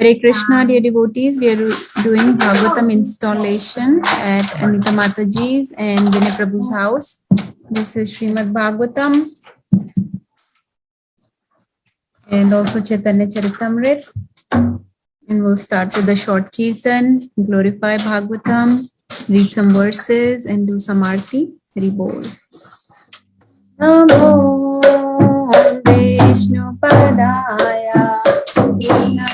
Hare Krishna, dear devotees. We are doing Bhagavatam installation at Anita Mataji's and Vinay Prabhu's house. This is Srimad Bhagavatam and also Chaitanya Charitamrit. And we'll start with a short kirtan, glorify Bhagavatam, read some verses and do some arti. Hari Bol. Namo Vishnu Padaya Krishna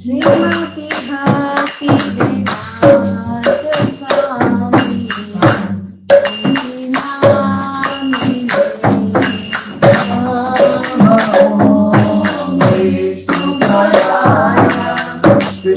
Srimati Bhakti Vedanta Swami Vishnu Padaya Krishna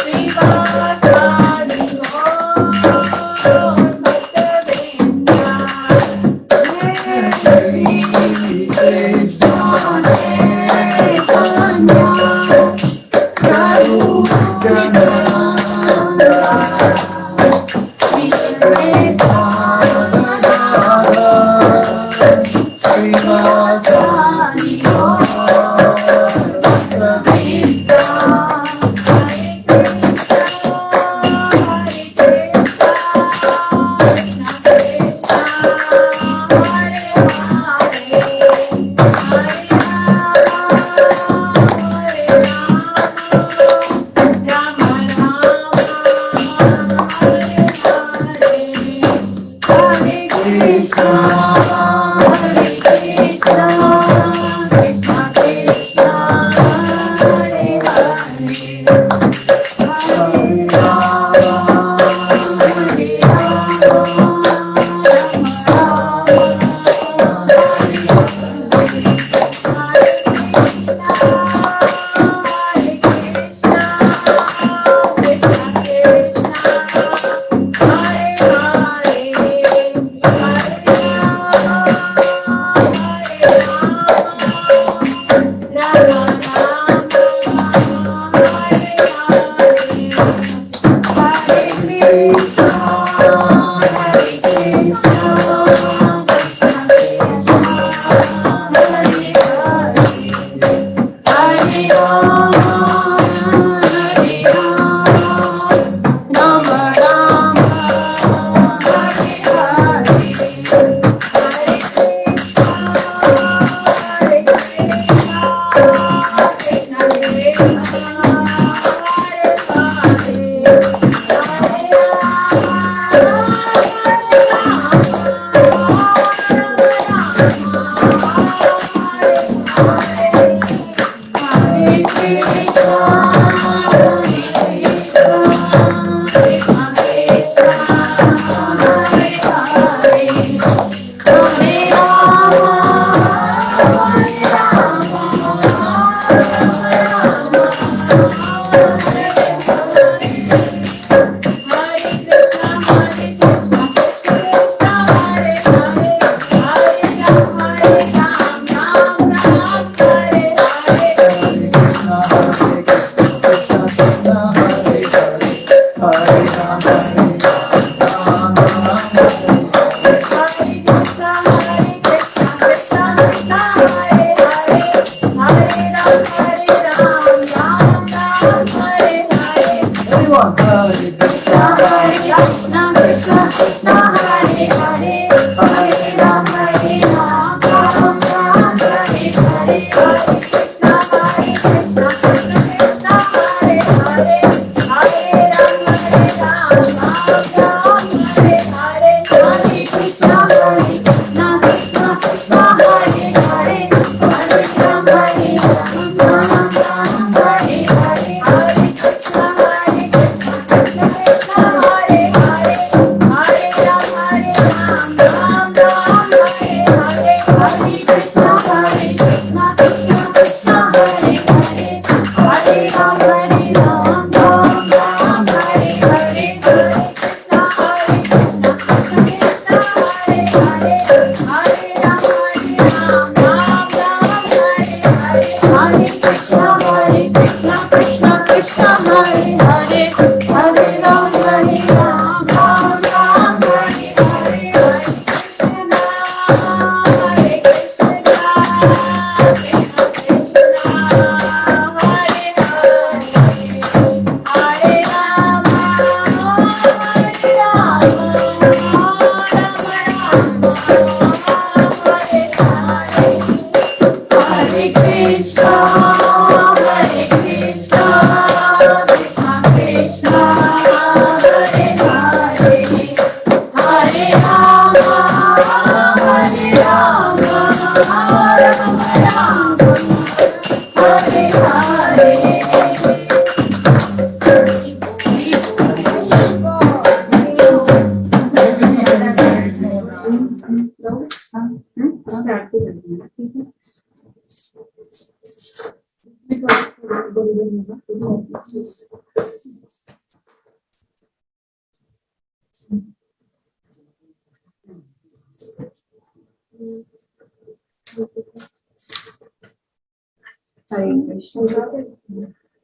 Viva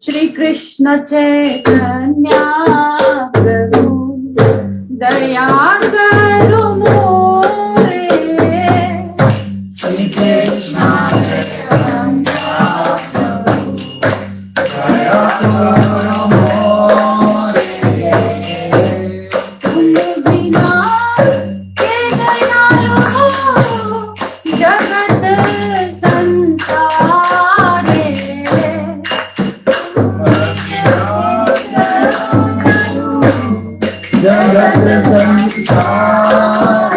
Shri Krishna Chaitanya प्रभु दया करो मोरे। श्री कृष्ण चैतन्य प्रभु दया करो मोरे। बिना के दयालु जगत संसारे। जगत संसार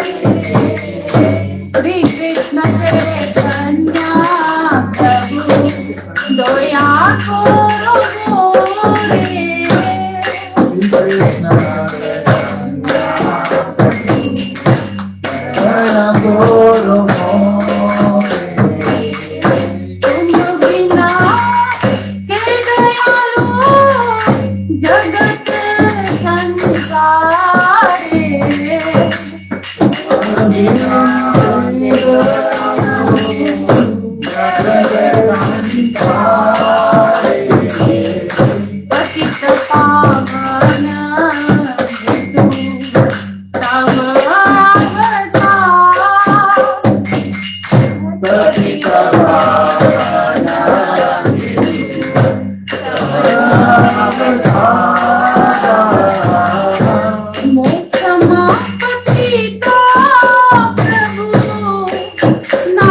श्री कृष्ण चैतन्य प्रभु दया करो मोरे। तुम बिना के दयालु जगत संसारे। पतित पावन तव अवतार। पतित पावन प्रभु न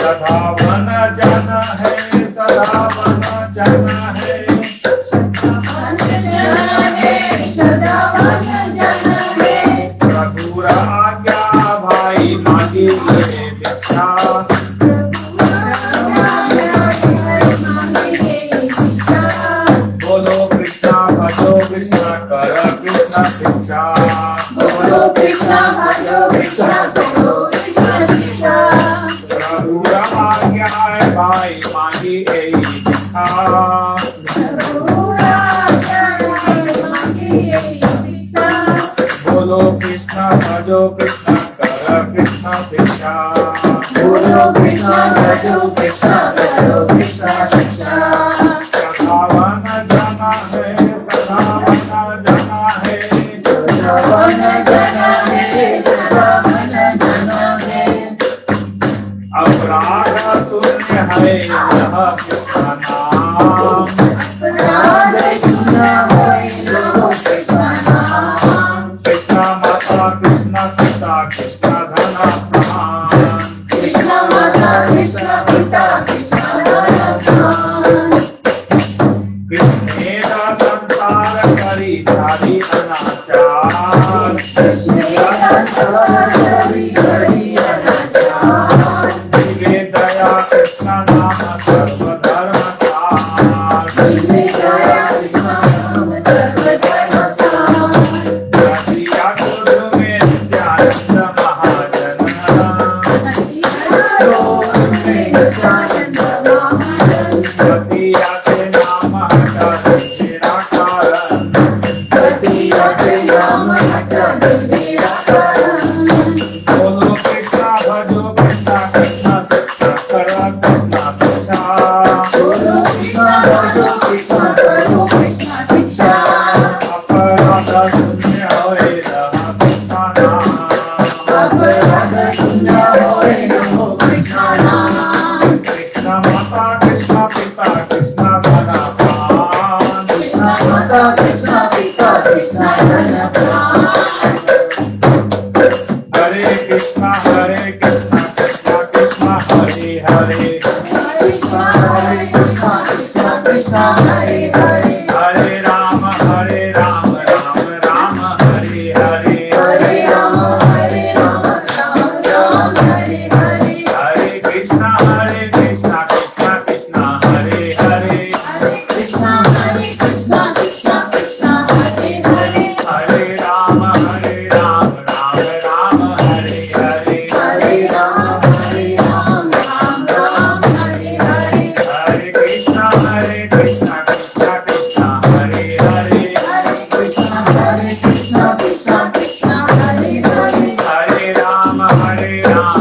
तथा वन जन है बोलो कृष्णा भजो कृष्णा कर कृष्णा शिक्षा बोलो कृष्णा भजो कृष्णा करो कृष्णा शिक्षा प्रभुरा आज्ञा है भाई मांगी यही शिक्षा बोलो कृष्णा भजो कृष्णा कर कृष्णा शिक्षा बोलो कृष्णा भजो कृष्णा करो कृष्णा शिक्षा सदावन जना है सदावन जना है वन जना है मन जना है अपराध शून्य है यह कृष्ण नाम राध सुना होय लो कृष्ण नाम कृष्ण माता कृष्ण पिता कृष्ण धन प्राण कृष्ण माता कृष्ण पिता कृष्ण धन प्राण कृष्णेन संसार करी धारी अनाचार कृष्णेन संसार करी अनाचार दिव्य दया कृष्ण नाम सर्वधर्म सार दिव्य दया कृष्ण नाम सर्वधर्म सार रसिया गुरु में नित्यानंद महाजन सतिया के नाम हटा तेरा कारण बोलो कृष्णा भजो कृष्णा कृष्णा शिक्षा करो कृष्णा शिक्षा अपराध शून्य होए रहा कृष्णा नाम कृष्ण माता कृष्ण पिता कृष्ण धन हरे Krishna Krishna Krishna Hare Hare Hare Ram Ram Ram Hare Hare Hare Krishna Krishna Krishna Hare Hare Hare Ram Ram Hare Hare Hare Krishna Krishna Krishna Hare Hare Hare Ram Ram Hare Hare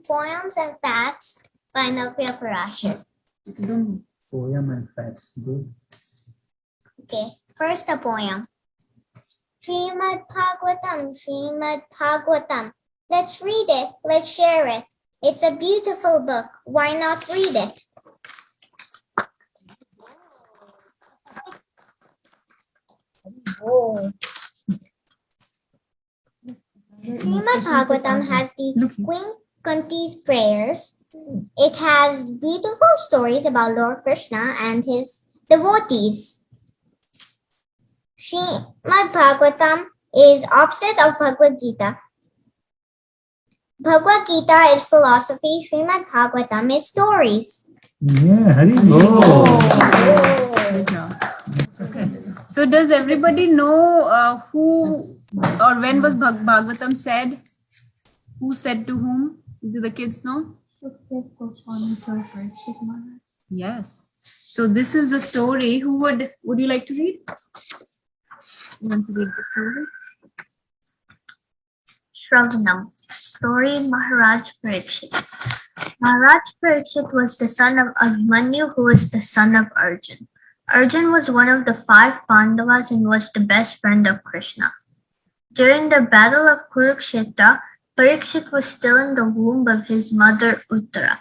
Poems and Facts by Navya Parashar. Poem and facts. Good. Okay, first the poem. Srimad Bhagavatam, Srimad Bhagavatam. Let's read it, let's share it. It's a beautiful book. Why not read it? Srimad Bhagavatam has the Queen Kunti's prayers. It has beautiful stories about Lord Krishna and his devotees. Srimad Bhagavatam is opposite of Bhagavad Gita. Bhagavad Gita is philosophy. Srimad Bhagavatam is stories. Yeah, Hari Bol. Good job. Okay. So does everybody know who or when was Bhagavatam said? Who said to whom? Do the kids know? Yes. So this is the story. Who would you like to read? You want to read the story? Shravanam. Story Maharaj Parikshit. Maharaj Parikshit was the son of Abhimanyu, who was the son of Arjun. Arjun was one of the 5 Pandavas and was the best friend of Krishna. During the battle of Kurukshetra, Parikshit was still in the womb of his mother Uttara.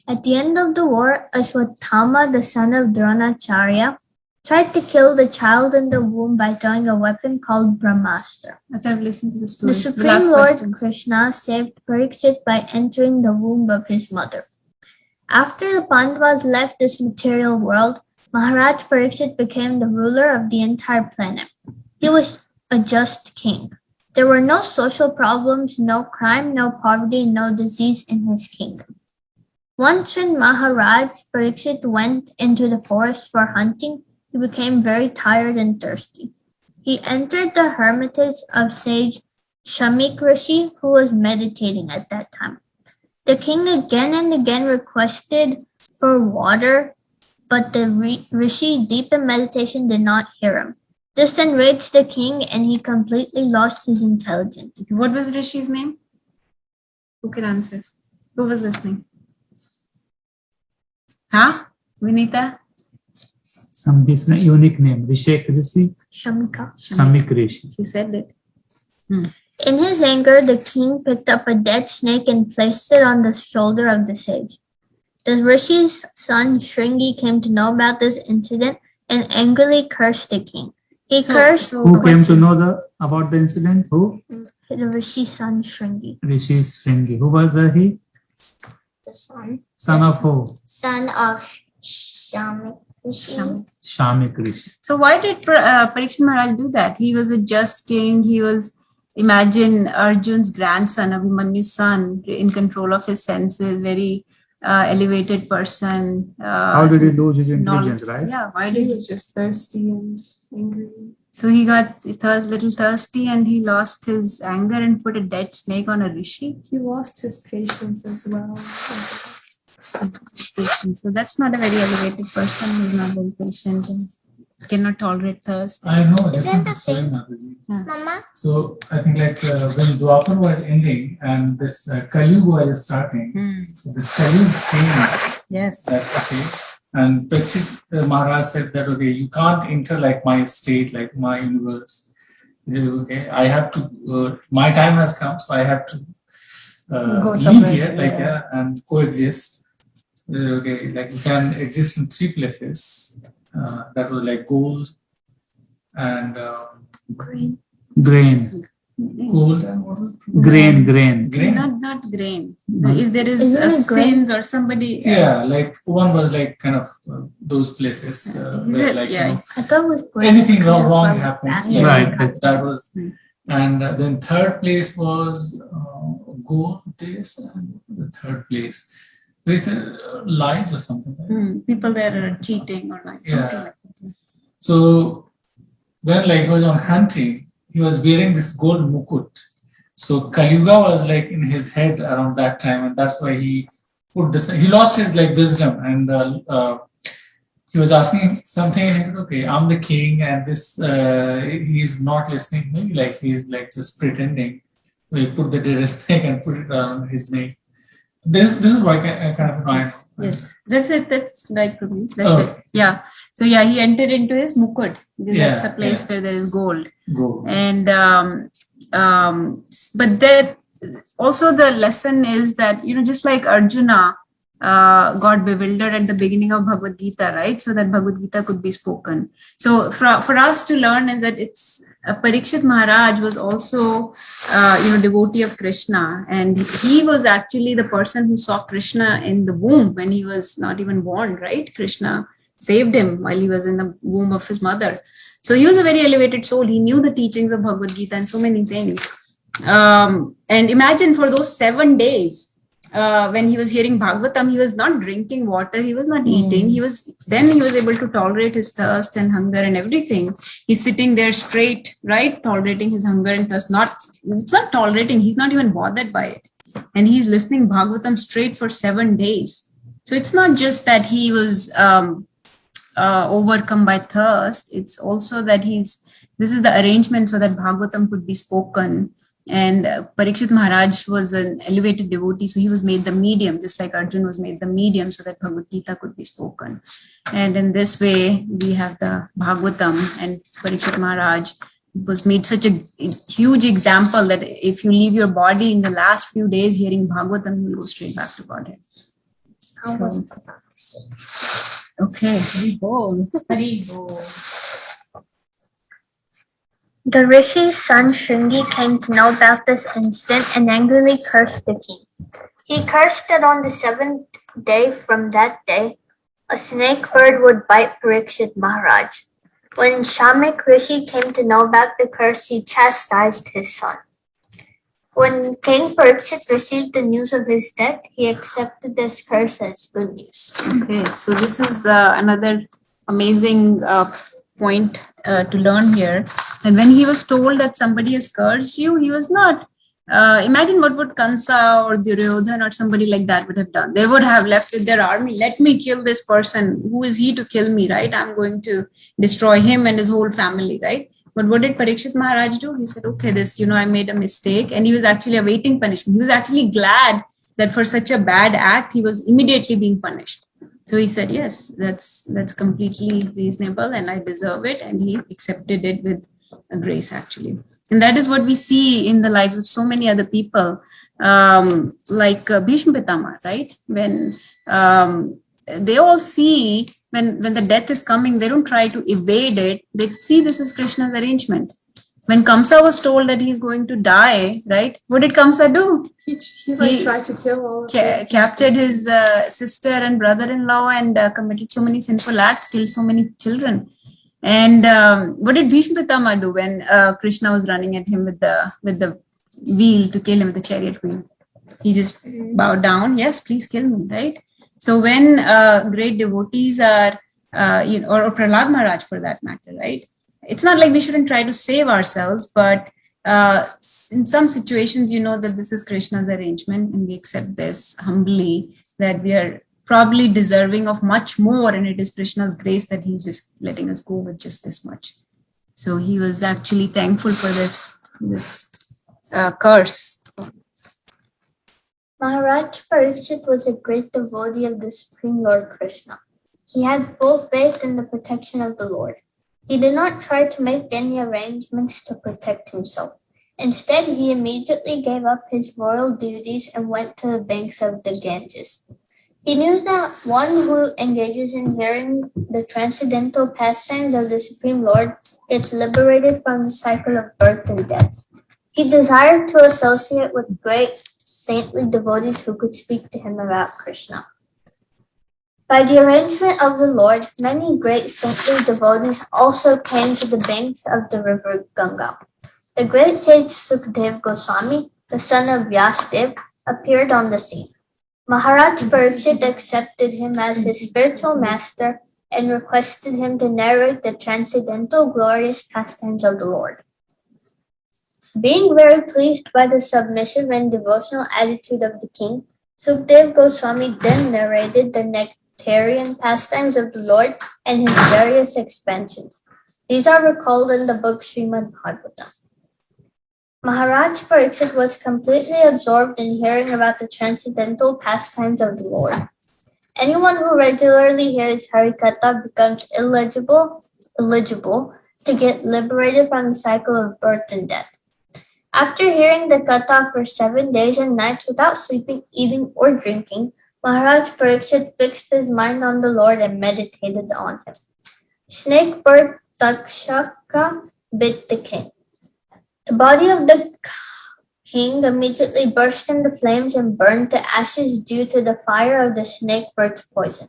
At the end of the war, Ashwatthama, the son of Dronacharya, tried to kill the child in the womb by throwing a weapon called Brahmastra. I've listened to the story. The Supreme Lord Krishna saved Parikshit by entering the womb of his mother. After the Pandavas left this material world, Maharaj Parikshit became the ruler of the entire planet. He was a just king. There were no social problems, no crime, no poverty, no disease in his kingdom. Once when Maharaj Parikshit went into the forest for hunting, he became very tired and thirsty. He entered the hermitage of sage Shamik Rishi, who was meditating at that time. The king again and again requested for water, but the Rishi, deep in meditation, did not hear him. This enraged the king and he completely lost his intelligence. What was Rishi's name? Who can answer? Who was listening? Huh? Vinita? Some different unique name. Rishek Rishi. Shamika. Samik Rishi. She said it. In his anger, the king picked up a dead snake and placed it on the shoulder of the sage. The Rishi's son Shringi came to know about this incident and angrily cursed the king. He cursed Who came to know about the incident? Who? the Rishi's son Shringi. Rishi Shringi. Who was he? The son. Son of who? Son of Shamik Rishi. Shamik Rishi. So why did Parikshit Maharaj do that? He was a just king. He was, imagine, Arjun's grandson, Abhimanyu's son, in control of his senses, very elevated person. How did he lose his intelligence, right? Yeah, why He did was just thirsty and angry. So he got little thirsty and he lost his anger and put a dead snake on a rishi. He lost his patience as well. So that's not a very elevated person. He's not very patient and cannot tolerate thirst. I know. Isn't the the same, same? Mama? So I think like when Dwapar was ending and this Kali Yuga was starting, so this Kali came. Yes. That okay, and Parikshit Maharaj said that okay, you can't enter like my state, like my universe. He said, okay, I have to. My time has come, so I have to Go leave somewhere, here, like yeah. and coexist. Okay, like you can exist in 3 places. That was like gold and Green. Grain. gold and what was it? Grain. Grain. Not grain. If there is Isn't it grain? sins or somebody. Yeah, like one was like kind of those places Is where it? like Yeah. you know I thought it was green. anything wrong That's why happens. bad Right. news. That was, Hmm. and then third place was gold. This and the third place. They said lies or something. Like People there are cheating or like Yeah. something like that. So when like he was on hunting, he was wearing this gold mukut. So Kali Yuga was like in his head around that time, and that's why he put this. He lost his like wisdom, and he was asking something, and he said, "Okay, I'm the king, and this he's not listening to me. Like he's like just pretending." So he put the dead snake and put it around his neck. This is what I kind of annoys. Yes, that's it. That's right, Prabhu. That's Oh. it. Yeah. So yeah, he entered into his mukut. Because Yeah, that's the place yeah. where there is gold. Go. And but there also the lesson is that, you know, just like Arjuna got bewildered at the beginning of Bhagavad Gita, right? So that Bhagavad Gita could be spoken. So for us to learn is that it's Parikshit Maharaj was also devotee of Krishna, and he was actually the person who saw Krishna in the womb when he was not even born, right? Krishna saved him while he was in the womb of his mother. So he was a very elevated soul. He knew the teachings of Bhagavad Gita and so many things. And imagine for those 7 days, when he was hearing Bhagavatam, he was not drinking water, he was not eating. He was able to tolerate his thirst and hunger and everything. He's sitting there straight, right, tolerating his hunger and thirst. It's not tolerating. He's not even bothered by it, and he's listening Bhagavatam straight for 7 days. So it's not just that he was overcome by thirst. It's also that this is the arrangement so that Bhagavatam could be spoken. And Parikshit Maharaj was an elevated devotee, so he was made the medium, just like Arjun was made the medium so that Bhagavad Gita could be spoken. And in this way, we have the Bhagavatam, and Parikshit Maharaj was made such a huge example that if you leave your body in the last few days hearing Bhagavatam, you will go straight back to Godhead. How was So, okay, Haribol. The Rishi's son Shringi came to know about this incident and angrily cursed the king. He cursed that on the 7th day from that day, a snake herd would bite Parikshit Maharaj. When Shamik Rishi came to know about the curse, he chastised his son. When King Parikshit received the news of his death, he accepted this curse as good news. Okay, so this is another amazing point to learn here. And when he was told that somebody has cursed you, he was not. Imagine what would Kansa or Duryodhan or somebody like that would have done. They would have left with their army. Let me kill this person. Who is he to kill me, right? I'm going to destroy him and his whole family, right? But what did Parikshit Maharaj do? He said, okay, I made a mistake. And he was actually awaiting punishment. He was actually glad that for such a bad act, he was immediately being punished. So he said, yes, that's completely reasonable and I deserve it. And he accepted it with a grace, actually. And that is what we see in the lives of so many other people, like Bhishma Pitama, right? When they all see when the death is coming, they don't try to evade it. They see this is Krishna's arrangement. When Kamsa was told that he's going to die, right? What did Kamsa do? He He tried to kill all of them. Captured his sister and brother-in-law and committed so many sinful acts, killed so many children. And what did Bhishma Pitama do when Krishna was running at him with the wheel to kill him with the chariot wheel? He just bowed down. Yes, please kill me, right? So when great devotees are, or Prahlad Maharaj for that matter, right? It's not like we shouldn't try to save ourselves, but in some situations, you know that this is Krishna's arrangement and we accept this humbly, that we are probably deserving of much more, and it is Krishna's grace that he's just letting us go with just this much. So he was actually thankful for this curse. Maharaj Parikshit was a great devotee of the Supreme Lord Krishna. He had full faith in the protection of the Lord. He did not try to make any arrangements to protect himself. Instead, he immediately gave up his royal duties and went to the banks of the Ganges. He knew that one who engages in hearing the transcendental pastimes of the Supreme Lord gets liberated from the cycle of birth and death. He desired to associate with great saintly devotees who could speak to him about Krishna. By the arrangement of the Lord, many great saintly devotees also came to the banks of the river Ganga. The great sage Sukadeva Goswami, the son of Vyasadeva, appeared on the scene. Maharaj Parikshit accepted him as his spiritual master and requested him to narrate the transcendental glorious pastimes of the Lord. Being very pleased by the submissive and devotional attitude of the king, Sukadeva Goswami then narrated the nectarian pastimes of the Lord and his various expansions. These are recalled in the book Srimad Bhagavatam. Maharaj Pariksit was completely absorbed in hearing about the transcendental pastimes of the Lord. Anyone who regularly hears Harikatha becomes eligible to get liberated from the cycle of birth and death. After hearing the Katha for 7 days and nights without sleeping, eating, or drinking, Maharaj Pariksit fixed his mind on the Lord and meditated on him. Snake bird Takshaka bit the king. The body of the king immediately burst into flames and burned to ashes due to the fire of the snake bird's poison.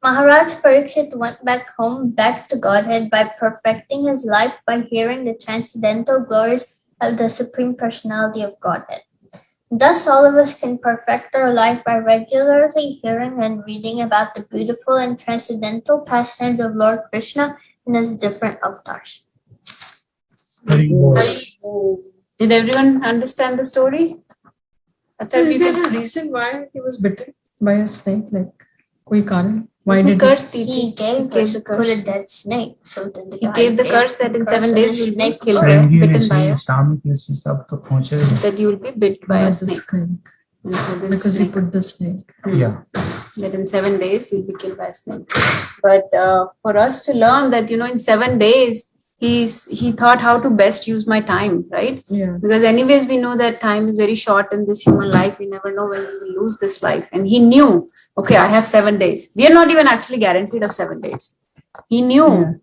Maharaj Pariksit went back home, back to Godhead, by perfecting his life by hearing the transcendental glories of the Supreme Personality of Godhead. Thus, all of us can perfect our life by regularly hearing and reading about the beautiful and transcendental pastimes of Lord Krishna in his different avatars. Very good. Did everyone understand the story? So is there a reason why he was bitten by a snake? Like, koi karan? Why He did he? cursed He people. gave the put curse. a dead snake. So then the He guy gave the curse that in 7 days the you'll be snake killed bird. by, bitten by a, शाम के सब तो पहुंचे that you will be bit by a By the snake. snake. And so this Because he snake, put the snake. Yeah. that in 7 days you'll be killed by a snake. But for us to learn that, in 7 days, he thought how to best use my time, right? Yeah. Because anyways, we know that time is very short in this human life. We never know when we will lose this life. And he knew, okay, I have 7 days. We are not even actually guaranteed of 7 days. He knew,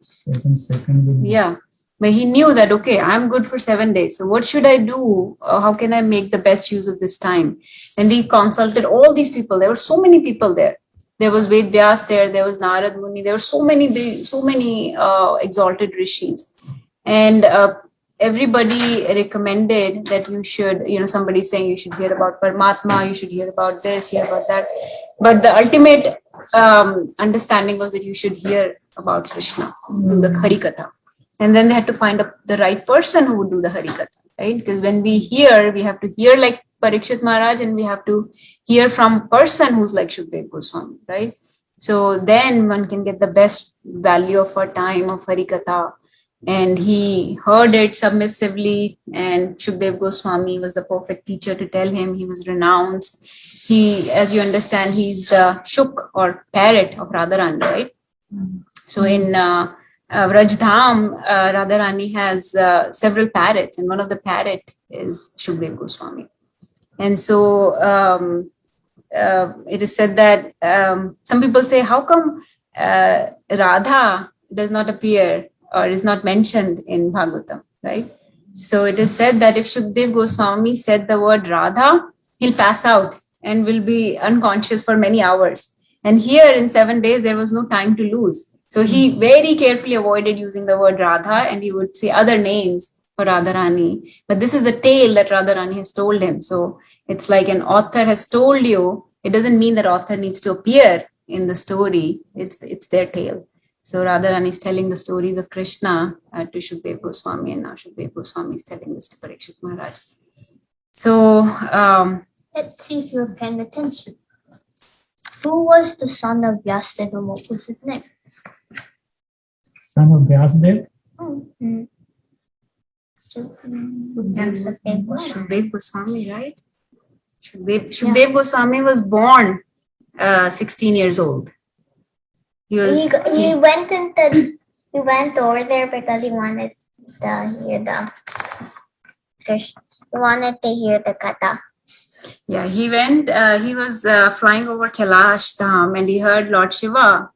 yeah, but he knew that, okay, I'm good for 7 days. So what should I do? How can I make the best use of this time? And he consulted all these people. There were so many people there. There was Ved Vyas there. There was Narad Muni. There were so many exalted rishis. And everybody recommended that you should, somebody saying you should hear about Paramatma, you should hear about this, hear about that. But the ultimate understanding was that you should hear about Krishna, do the Harikatha. And then they had to find the right person who would do the Harikatha, right? Because when we hear, we have to hear like Parikshit Maharaj, and we have to hear from a person who's like Shukdev Goswami, right? So then one can get the best value of our time of Harikatha. And he heard it submissively, and Shukdev Goswami was the perfect teacher to tell him. He was renounced. He, as you understand, he's the Shuk or parrot of Radharani, right? So in Vrajdham, Radharani has several parrots, and one of the parrot is Shukdev Goswami. And so it is said that some people say, how come Radha does not appear or is not mentioned in Bhagavatam, right? So it is said that if Shukdev Goswami said the word Radha, he'll pass out and will be unconscious for many hours. And here in 7 days, there was no time to lose. So he very carefully avoided using the word Radha, and he would say other names for Radharani. But this is the tale that Radharani has told him. So it's like an author has told you. It doesn't mean that author needs to appear in the story. It's their tale. So Radharani is telling the stories of Krishna to Shukdev Goswami, and now Shukdev Goswami is telling this to Parikshit Maharaj. So let's see if you're paying attention. Who was the son of Vyasadeva, and what was his name? Son of Vyasadeva? Shukdev Goswami, right? Shukdev Goswami was born 16 years old. He went over there because he wanted to hear the Krishna. He wanted to hear the Katha. Yeah, he went. He was flying over Kailash Dham, and he heard Lord Shiva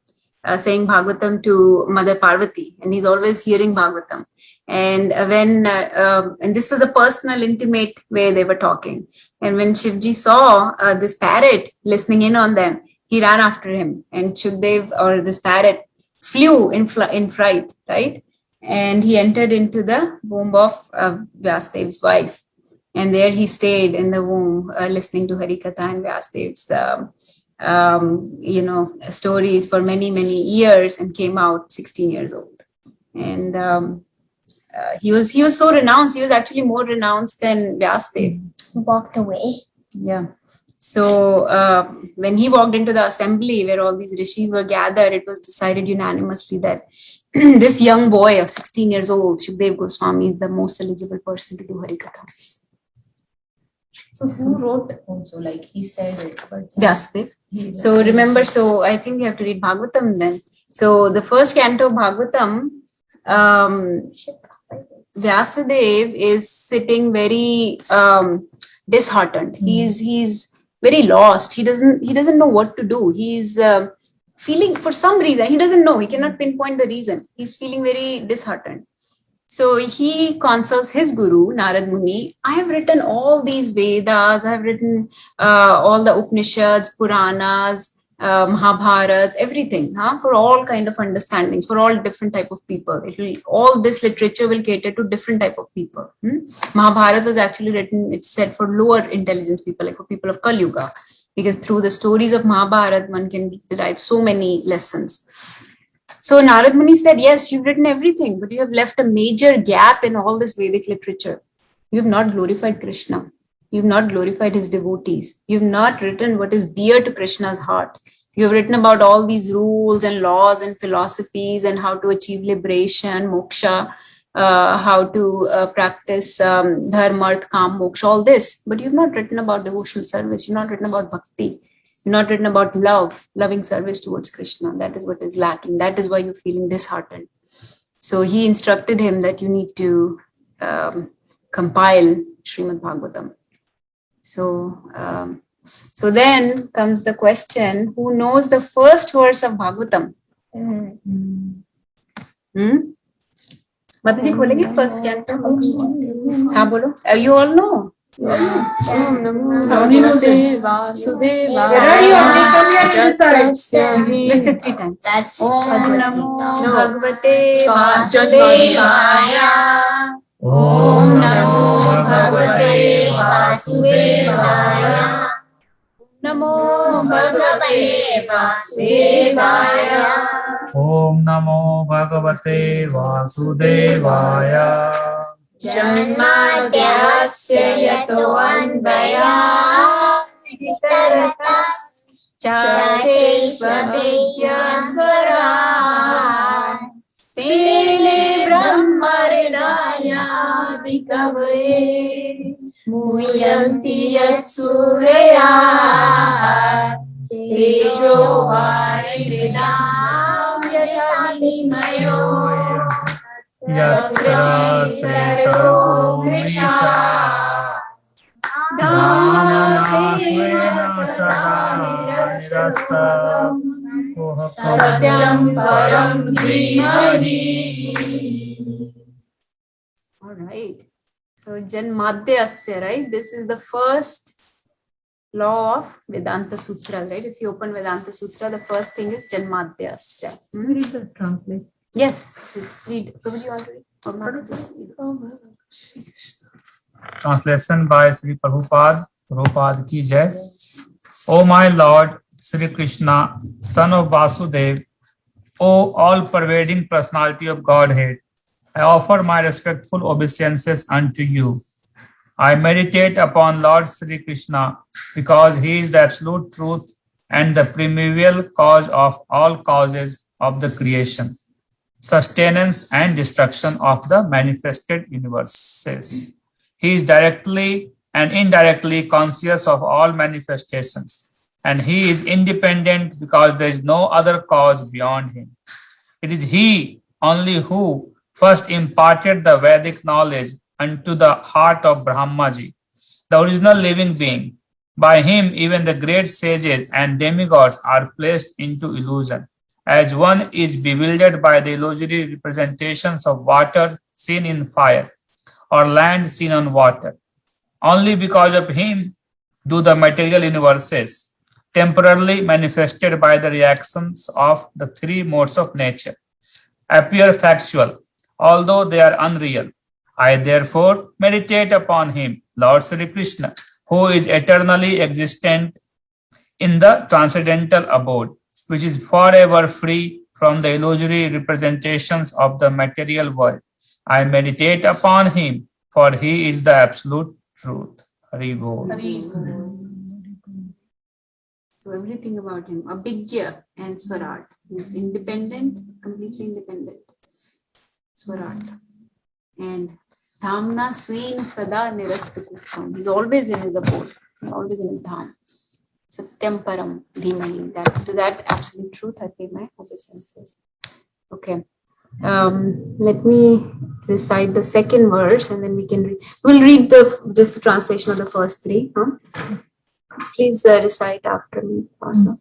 saying Bhagavatam to Mother Parvati, and he's always hearing Bhagavatam. And and this was a personal, intimate way they were talking. And when Shivji saw this parrot listening in on them, he ran after him, and Shukdev, or this parrot, flew in fright, right? And he entered into the womb of Vyasadev's wife. And there he stayed in the womb, listening to Harikatha and Vyasadev's, stories for many, many years, and came out 16 years old. And he was so renounced. He was actually more renounced than Vyasadev. He walked away. Yeah. So when he walked into the assembly where all these rishis were gathered, it was decided unanimously that this young boy of 16 years old, Shukdev Goswami, is the most eligible person to do Harikatha. So who wrote also? Like he said it, but Vyasadeva. he So remember, so I think you have to read Bhagavatam then. So the first canto of Bhagavatam, Vyasadeva is sitting very disheartened. He's very lost. He doesn't know what to do. He's feeling, for some reason, he doesn't know. He cannot pinpoint the reason. He's feeling very disheartened. So he consults his guru, Narad Muni. I have written all these Vedas. I have written all the Upanishads, Puranas, Mahabharata, everything, for all kind of understandings, for all different type of people. All this literature will cater to different type of people. Mahabharata was actually written, it's said, for lower intelligence people, like for people of Kali Yuga, because through the stories of Mahabharata, one can derive so many lessons. So Narad Muni said, yes, you've written everything, but you have left a major gap in all this Vedic literature. You have not glorified Krishna. You have not glorified his devotees. You have not written what is dear to Krishna's heart. You have written about all these rules and laws and philosophies and how to achieve liberation, moksha, how to practice dharma, arth, kam, moksha, all this. But you have not written about devotional service. You have not written about bhakti. You're not written about love, loving service towards Krishna. That is what is lacking. That is why you're feeling disheartened. So he instructed him that you need to compile Srimad Bhagavatam. So then comes the question, who knows the first verse of Bhagavatam? Mataji, kholegi first canto? हाँ बोलो. You all know. Om Namo Bhagavate Vasudevaya. Where are you? Listen 3 times. That's Om Namo Bhagavate Vasudevaya. Om Namo Bhagavate Vasudevaya. Namo Bhagavate Vasudevaya. Om Namo Bhagavate Vasudevaya. Janmadhyasya yato anvaya Vitaratas Chateshvavidyansvaran Tene Brahmaridaya Vikavare Muyanti Yatsuraya Tejo Varidam Yatanimayo Yatra Srito Misha Dana Svena Sada Satyam Param Dhimahi. All right. So Janmadhyasya, right? This is the first law of Vedanta Sutra, right? If you open Vedanta Sutra, the first thing is Janmadhyasya. Can we read the translation? Yes, let's read. Prabhuji, you want to read? Or not? Translation by Sri Prabhupada. Prabhupada ki jai. O my Lord, Sri Krishna, son of Vasudev, O all-pervading personality of Godhead, I offer my respectful obeisances unto you. I meditate upon Lord Sri Krishna because he is the absolute truth and the primeval cause of all causes of the creation, sustenance and destruction of the manifested universes. He is directly and indirectly conscious of all manifestations, and he is independent because there is no other cause beyond him. It is he only who first imparted the Vedic knowledge unto the heart of Brahmaji, the original living being. By him, even the great sages and demigods are placed into illusion, as one is bewildered by the illusory representations of water seen in fire or land seen on water. Only because of him do the material universes, temporarily manifested by the reactions of the 3 modes of nature, appear factual, although they are unreal. I therefore meditate upon him, Lord Sri Krishna, who is eternally existent in the transcendental abode, which is forever free from the illusory representations of the material world. I meditate upon him, for he is the absolute truth. Hari Bol. So everything about him, Abhigya and Swaraj. He's independent, completely independent. Swarat. And Dhamna Sween Sada Nirastakukam. He's always in his abode, always in his dham. Satyam Param Dhimahi. To that absolute truth I pay my obeisances. Okay. Let me recite the second verse and then we'll read just the translation of the first three. Please recite after me also.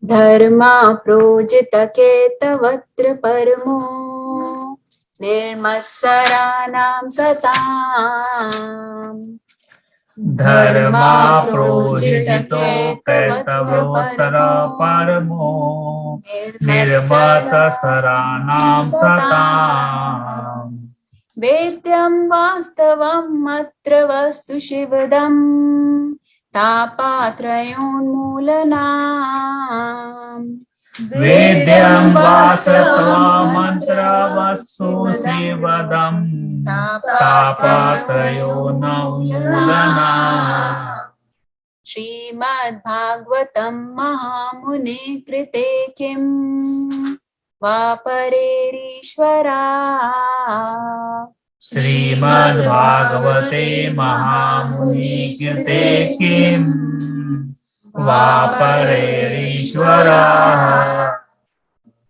Dharma projita ketavatra paramo nirmatsaranam satam. Dharma projito ketavatra paramo nirmata saranam satam. Vedyam vastavam matra vastu shivadam tapatrayon Vedyam vasatva mantra vasu sivadam tapatayo naulana. Srimad Bhagavatam Mahamuni Krite Kim Vaparerishvara. Srimad Bhagavate Mahamuni Kirte Kim Vaparerishvara.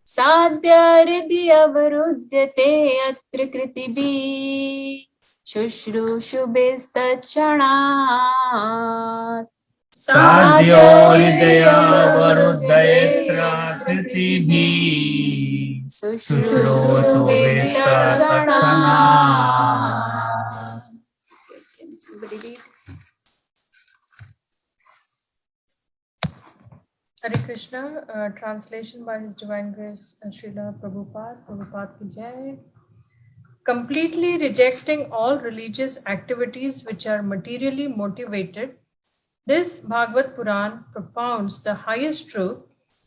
Sadhya Riddhi Avarudyate Atra Kritibi Shushrushubistacharat. Sadhyo Hridaya Varuddhayatra Kritibhi Shushrushubistacharat. Somebody read. Hare Krishna, translation by His Divine Grace Srila Prabhupada Ki Jai. Completely rejecting all religious activities which are materially motivated, this Bhagavad Puran propounds the highest truth,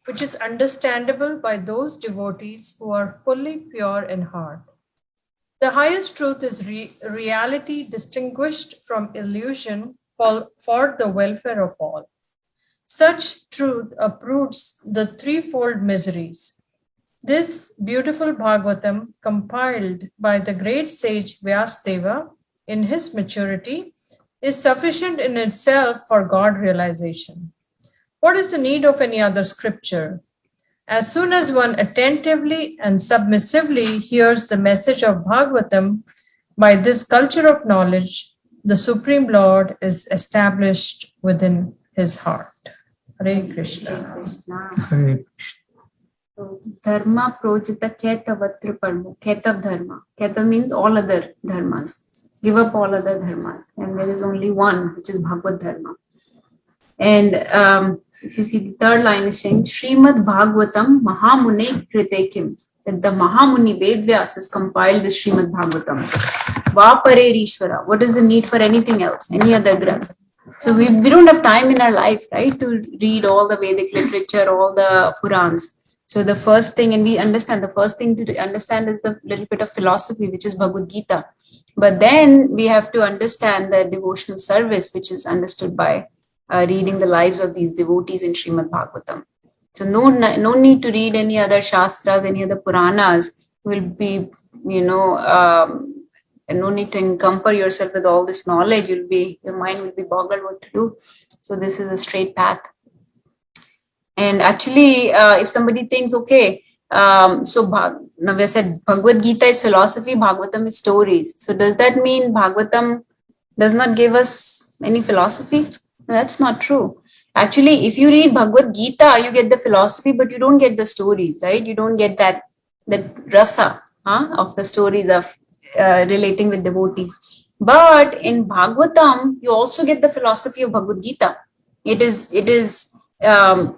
which is understandable by those devotees who are fully pure in heart. The highest truth is reality distinguished from illusion for the welfare of all. Such truth uproots the threefold miseries. This beautiful Bhagavatam, compiled by the great sage Vyasdeva in his maturity, is sufficient in itself for God realization. What is the need of any other scripture? As soon as one attentively and submissively hears the message of Bhagavatam, by this culture of knowledge, the Supreme Lord is established within his heart. Hare Krishna. Hare Krishna. So, Dharma projita ketavatra paramo. Ketav dharma. Ketav means all other dharmas. Give up all other dharmas. And there is only one, which is Bhagavad Dharma. And if you see the third line is saying, Srimad Bhagavatam Mahamuni Kritekim. That the Mahamuni Vedvyas has compiled the Srimad Bhagavatam. Vaparerishvara. What is the need for anything else? Any other granth? So we don't have time in our life, right, to read all the Vedic literature, all the Purans. So the first thing, and we understand, the first thing to understand is the little bit of philosophy, which is Bhagavad Gita. But then we have to understand the devotional service, which is understood by reading the lives of these devotees in Srimad Bhagavatam. So no need to read any other Shastras, any other Puranas. Will be, no need to encumber yourself with all this knowledge. Your mind will be boggled what to do. So this is a straight path. And actually, if somebody thinks, okay, Navya said Bhagavad Gita is philosophy, Bhagavatam is stories. So does that mean Bhagavatam does not give us any philosophy? No, that's not true. Actually, if you read Bhagavad Gita, you get the philosophy, but you don't get the stories, right? You don't get that rasa of the stories of relating with devotees. But in Bhagavatam, you also get the philosophy of Bhagavad Gita. It is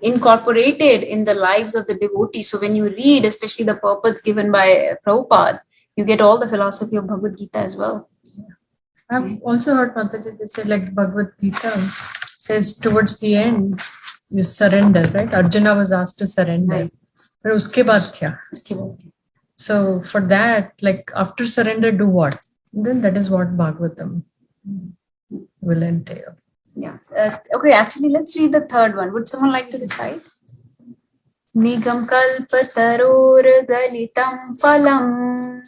incorporated in the lives of the devotees. So when you read, especially the purports given by Prabhupada, you get all the philosophy of Bhagavad Gita as well. I've also heard Mataji, they say like Bhagavad Gita says towards the end, you surrender, right? Arjuna was asked to surrender. Right. But uske baad kya? So for that, like after surrender, do what? Then that is what Bhagavatam will entail. Yeah. Okay, actually, let's read the third one. Would someone like to recite? Nigam kalpataror galitam phalam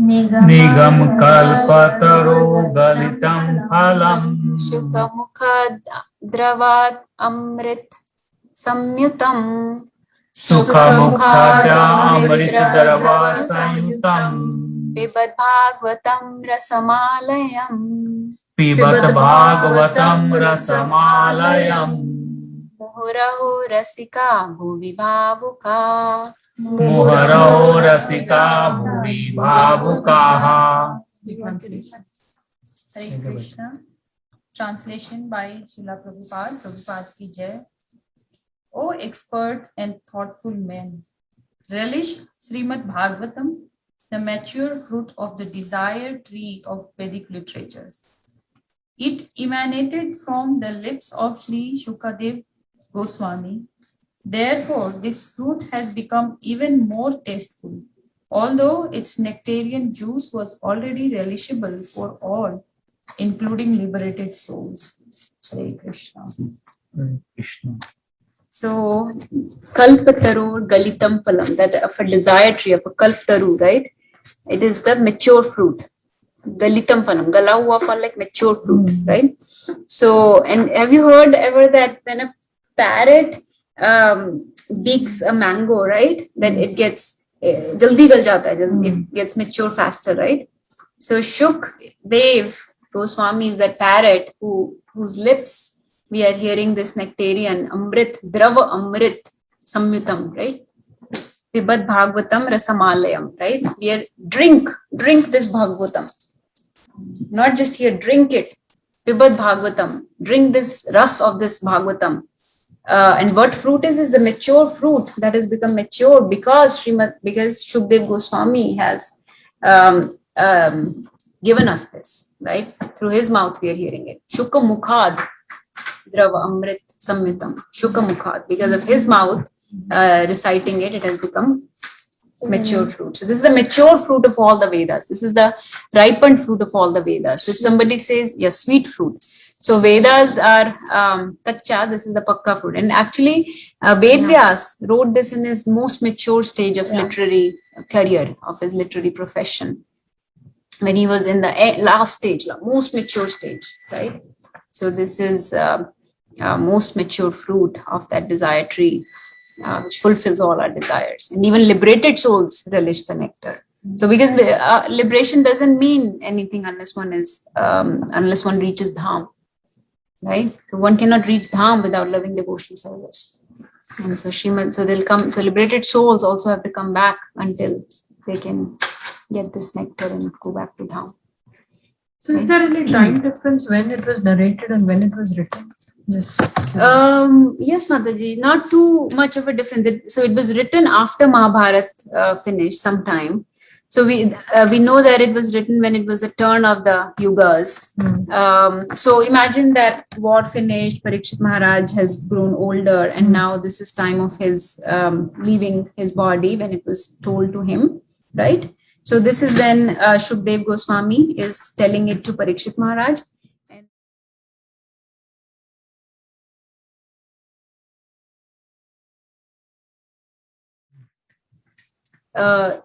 निगम कल्पतरो गलितं फलम् शुकमुखद्रवात् अमृत संयुतम् सुखमुखाद्यामृतद्रवा संयुतम् पिबत भागवतं रसमालयम् पिबत भागवतं रसमालयम् मुहुरहो रसिका भुवि भावुका मुहुरो रसिका भुवि भावुकाः. Hare Krishna. Translation by Srila Prabhupada. Prabhupada ki jai. O expert and thoughtful men, relish Srimad Bhagavatam, the mature fruit of the desired tree of Vedic literatures. It emanated from the lips of Sri Shukadev Goswami. Therefore, this fruit has become even more tasteful, although its nectarian juice was already relishable for all, including liberated souls. Hare Krishna. Hare Krishna. So, Kalpataru Galitam Phalam, that of a desire tree, of a Kalpataru, right? It is the mature fruit. Galitam Phalam, Gala hua phal, like mature fruit, right? So, and have you heard ever that when a parrot beaks a mango, right? Then it gets jaldi gal jata hai, it gets mature faster, right? So Shukdev Goswami is that parrot whose lips we are hearing this nectarian amrit, drava amrit samyutam, right? Pibad bhagavatam rasamalayam, right? We are drink this bhagavatam, not just here, drink it. Pibad bhagavatam, drink this ras of this bhagavatam. And what fruit is the mature fruit that has become mature because Shukdev Goswami has given us this, right? Through his mouth we are hearing it. Shuka Mukhad Drava Amrit Samyutam. Shuka Mukhad. Because of his mouth reciting it, it has become mature fruit. So this is the mature fruit of all the Vedas. This is the ripened fruit of all the Vedas. So if somebody says, yes, sweet fruit. So Vedas are kacha, this is the pakka fruit. And actually, Vedvyas wrote this in his most mature stage of literary career, of his literary profession. When he was in the last stage, most mature stage, right? So this is most mature fruit of that desire tree, which fulfills all our desires. And even liberated souls relish the nectar. So because the liberation doesn't mean anything unless one is unless one reaches Dham. Right? So one cannot reach Dham without loving devotional service. And so so they'll come, so liberated souls also have to come back until they can get this nectar and go back to Dham. So is there any time difference when it was narrated and when it was written? Yes, Mataji, not too much of a difference. So it was written after Mahabharata finished sometime. So we know that it was written when it was the turn of the yugas. So imagine that war finished, Parikshit Maharaj has grown older, and now this is time of his leaving his body when it was told to him, right? So this is when Shukdev Goswami is telling it to Parikshit Maharaj.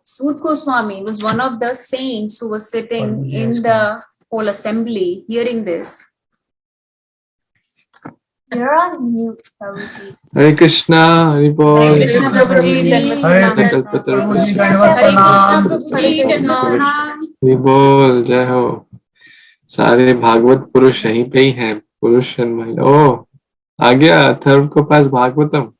Sud Goswami was one of the saints who was sitting in the whole assembly hearing this. You're on mute, Prabhuji. Hare Krishna, Hare Bol. Hare Krishna Prabhuji, Hare Krishna Prabhuji, Hare Bol, जय हो. सारे भागवत पुरुष यहीं पे ही हैं, पुरुष और महिला. ओ, आ गया अथर्व के पास Bhagavatam.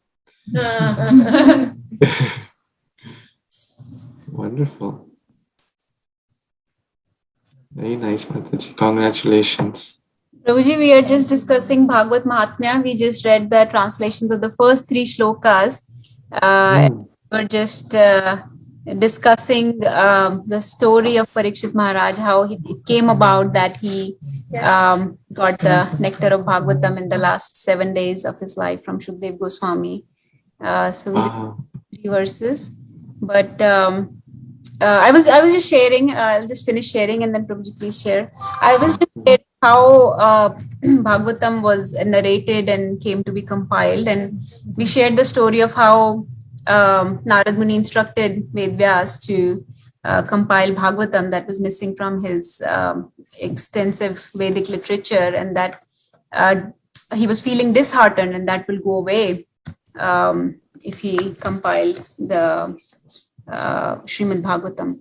Wonderful. Very nice, Mataji. Congratulations. Prabhuji, we are just discussing Bhagavad Mahatmya. We just read the translations of the first 3 shlokas. We're just discussing the story of Parikshit Maharaj, how it came about that he got the nectar of Bhagavatam in the last 7 days of his life from Shukdev Goswami. So we did 3 verses. But I was just sharing. I'll just finish sharing and then Prabhuji, please share. I was just sharing how Bhagavatam was narrated and came to be compiled, and we shared the story of how Narad Muni instructed Vedvyas to compile Bhagavatam that was missing from his extensive Vedic literature, and that he was feeling disheartened, and that will go away if he compiled the Srimad Bhagavatam.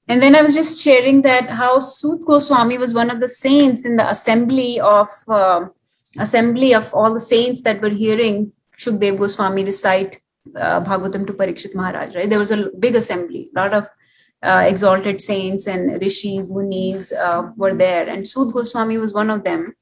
And then I was just sharing that how Sut Goswami was one of the saints in the assembly of all the saints that were hearing Shukdev Goswami recite Bhagavatam to Parikshit Maharaj. Right, there was a big assembly, a lot of exalted saints and rishis, munis were there, and Sut Goswami was one of them.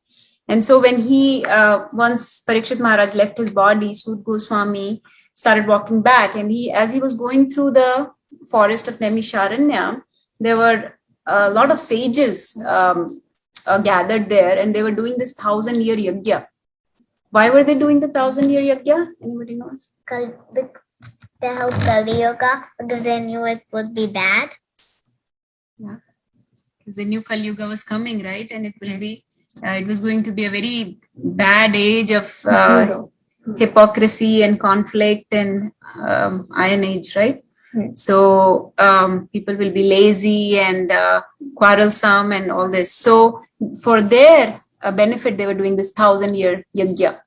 And so when he once Parikshit Maharaj left his body, Sut Goswami started walking back, and as he was going through the forest of Naimisharanya, there were a lot of sages gathered there, and they were doing this 1,000-year yajna. Why were they doing the 1,000-year yajna? Anybody knows? They help Kali Yuga because they knew it would be bad. Yeah, because they knew Kali Yuga was coming, right? And it was going to be a very bad age of hypocrisy and conflict and Iron Age, right? So people will be lazy and quarrelsome and all this. So for their benefit, they were doing this 1,000-year yajna.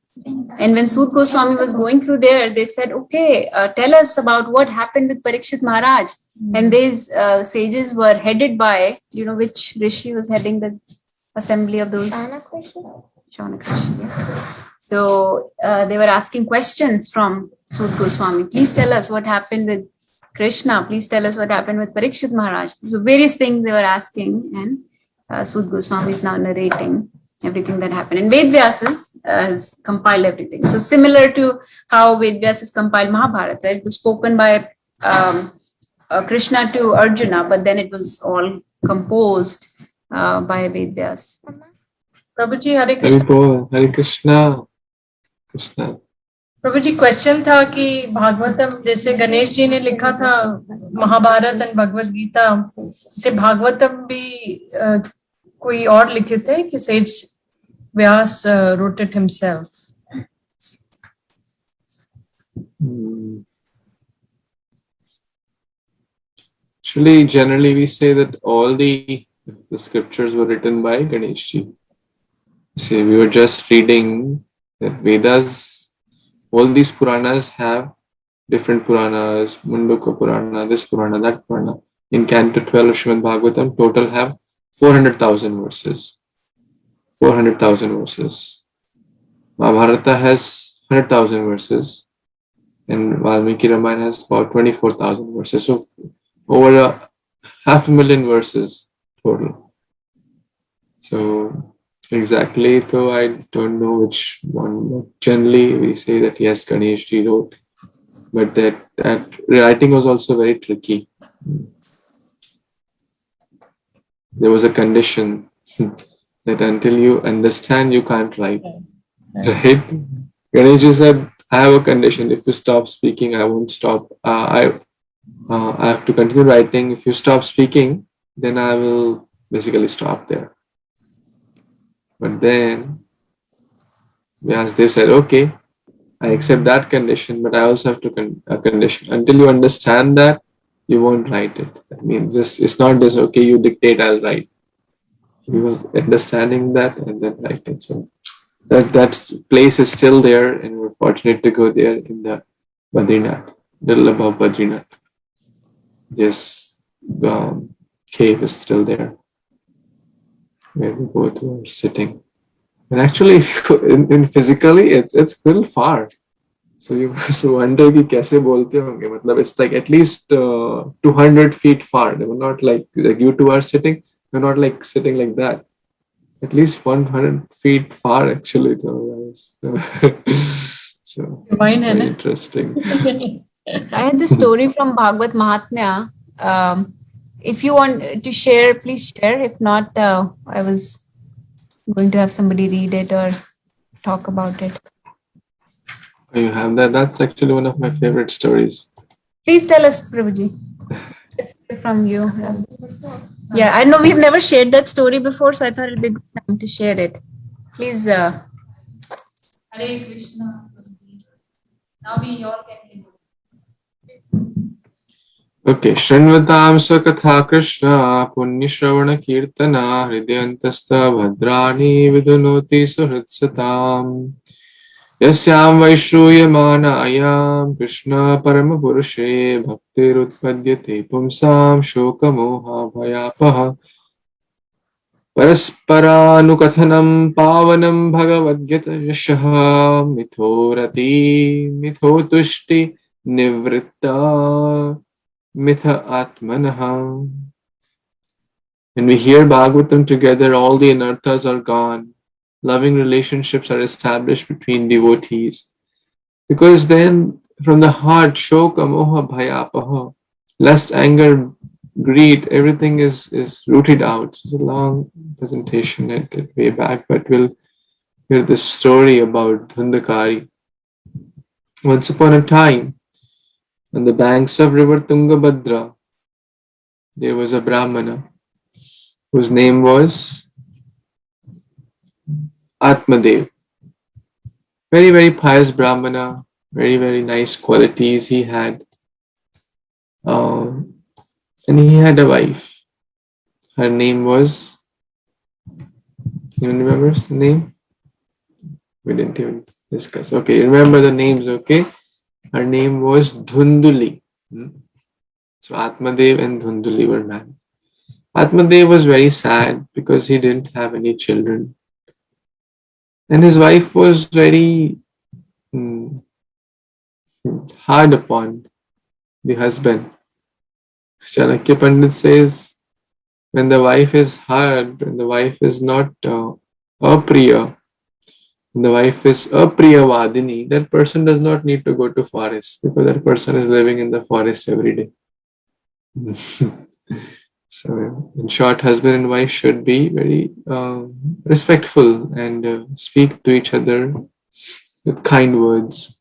And when Sut Goswami was going through there, they said, okay, tell us about what happened with Parikshit Maharaj. And these sages were headed by, which rishi was heading the assembly of those? Shaunakrishi. Yeah. So they were asking questions from Sut Goswami. Please tell us what happened with Krishna. Please tell us what happened with Parikshit Maharaj. So various things they were asking, and Sut Goswami is now narrating everything that happened. And Ved Vyasas has compiled everything. So similar to how Ved Vyasas compiled Mahabharata, it was spoken by Krishna to Arjuna, but then it was all composed by Ved Vyas. Prabhuji, Hare Krishna. Hare Krishna. Krishna. Prabhu ji question था कि भागवतम जैसे गणेश जी ने लिखा था Mahabharat and Bhagavad Gita, से भागवतम भी कोई और लिखे थे कि says Vyas wrote it himself? Actually, generally we say that all the scriptures were written by Ganesh ji. See, we were just reading that Vedas. All these Puranas have different Puranas, Munduka Purana, this Purana, that Purana. In Canto 12 of Srimad Bhagavatam, total have 400,000 verses. 400,000 verses. Mahabharata has 100,000 verses, and Valmiki Ramayana has about 24,000 verses. So over 500,000 verses total. So exactly, so I don't know which one. Generally, we say that yes, Ganesh ji wrote, but that writing was also very tricky. There was a condition that until you understand, you can't write. Right? Ganesh ji said, "I have a condition. If you stop speaking, I won't stop. I have to continue writing. If you stop speaking, then I will basically stop there." But then, as they said, okay, I accept that condition, but I also have to a condition. Until you understand that, you won't write it. I mean, it's not just, okay, you dictate, I'll write. He was understanding that and then write it. So that place is still there, and we're fortunate to go there in the Badrinath, little above Badrinath. This cave is still there, where we both were sitting. And actually, in physically, it's a little far. So you must wonder कि कैसे बोलते होंगे. मतलब it's like at least 200 feet far. They were not like you two are sitting. They're not like sitting like that. At least 100 feet far actually. So very interesting. I had this story from Bhagavad Mahatmya. If you want to share, please share. If not, I was going to have somebody read it or talk about it. Oh, you have that? That's actually one of my favorite stories. Please tell us, Prabhuji. Let's hear from you. Yeah, I know we've never shared that story before, so I thought it'd be a good time to share it. Please. Hare Krishna. Now we all can Okay, Shrinvatam Sakatha Krishna Punyashravana Kirtana Hridayantastha Bhadrani Vidunoti Suhritsatam Yasyam Vaishruyamana Ayam Krishna Paramapurushe Bhaktirutpadyate Pumsam Shokamoha Bhayapaha Parasparanukatanam Pavanam Bhagavad-gita Yashaha Mithorati Mithotushti Nivritta Mitha Atmanaha. When we hear Bhagavatam together, all the anarthas are gone. Loving relationships are established between devotees. Because then from the heart, shoka, moha, bhayapaha, lust, anger, greed, everything is rooted out. It's a long presentation at way back, but we'll hear this story about Dhundakari. Once upon a time, on the banks of river Tungabhadra, there was a Brahmana whose name was Atmadev. Very, very pious Brahmana, very, very nice qualities he had. And he had a wife. Her name was, anyone remembers the name? We didn't even discuss. Okay, remember the names, okay? Her name was Dhunduli. So Atmadev and Dhunduli were married. Atmadev was very sad because he didn't have any children. And his wife was very hard upon the husband. Chanakya Pandit says, when the wife is hard, when the wife is not apriya, when the wife is apriyavadini, that person does not need to go to forest because that person is living in the forest every day. So, in short, husband and wife should be very respectful and speak to each other with kind words,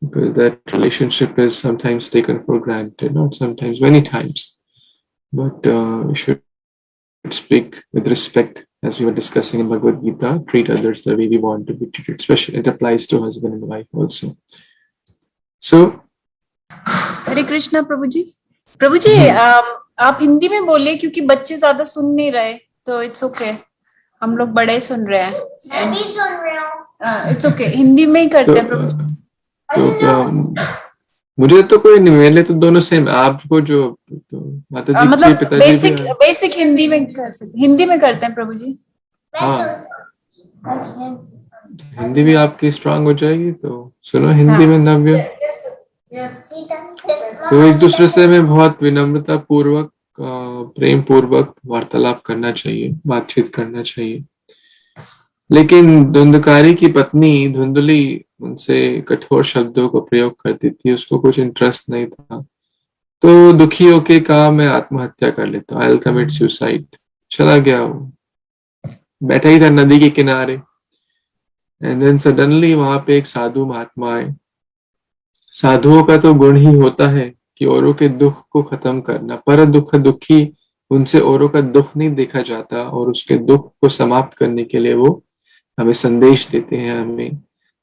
because that relationship is sometimes taken for granted, not sometimes, many times. But we should speak with respect, as we were discussing in Bhagavad Gita, treat others the way we want to be treated, especially it applies to husband and wife also. So, हरे कृष्णा प्रभु जी। प्रभु जी आप हिंदी में बोले क्योंकि बच्चे ज्यादा सुन नहीं रहे, तो it's okay, हम लोग बड़े सुन रहे हैं। मैं भी सुन रही हूँ। इट्स ओके, हिंदी में ही करते हैं प्रभु जी। मुझे तो कोई नहीं, मेरे तो दोनों सेम। आपको जो माता जी मतलब के पिताजी बेसिक हिंदी में कर सकते, हिंदी में करते हैं प्रभु जी। हिंदी भी आपकी स्ट्रांग हो जाएगी, तो सुनो हिंदी में नव्य। तो एक दूसरे से हमें बहुत विनम्रता पूर्वक, प्रेम पूर्वक वार्तालाप करना चाहिए, बातचीत करना चाहिए। लेकिन धुंधकारी की पत्नी धुंधली उनसे कठोर शब्दों को प्रयोग करती थी, उसको कुछ इंटरेस्ट नहीं था। तो दुखी होके कहा मैं आत्महत्या कर लेता हूँ, आई विल कमिट सुसाइड। चला गया, वो बैठा ही था नदी के किनारे। एंड देन सडनली वहां पे एक साधु महात्मा आए। साधुओं का तो गुण ही होता है कि औरों के दुख को खत्म करना, पर दुख दुखी, उनसे औरों का दुख नहीं देखा जाता और उसके दुख को समाप्त करने के लिए वो हमें संदेश देते हैं,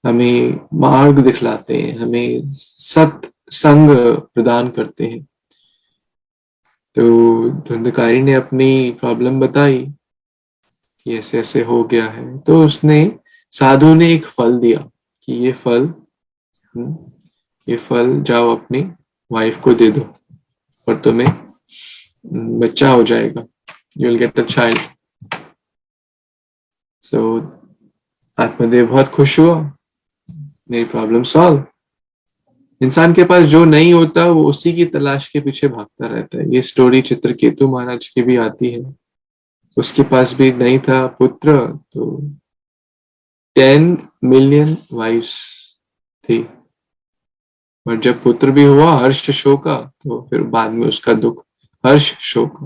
हमें मार्ग दिखलाते हैं, हमें सत्संग प्रदान करते हैं। तो धुंधकारी ने अपनी प्रॉब्लम बताई कि ऐसे ऐसे हो गया है। तो उसने, साधु ने एक फल दिया कि ये फल जाओ अपनी वाइफ को दे दो और तुम्हें बच्चा हो जाएगा, you will get a child. So Atmadev बहुत खुश हुआ, मेरी प्रॉब्लम सॉल्व। इंसान के पास जो नहीं होता वो उसी की तलाश के पीछे भागता रहता है। ये स्टोरी चित्रकेतु महाराज की भी आती है। उसके पास भी नहीं था पुत्र, तो 10 मिलियन वाइफ्स थी, और जब पुत्र भी हुआ हर्ष शोका, तो फिर बाद में उसका दुख हर्ष शोका।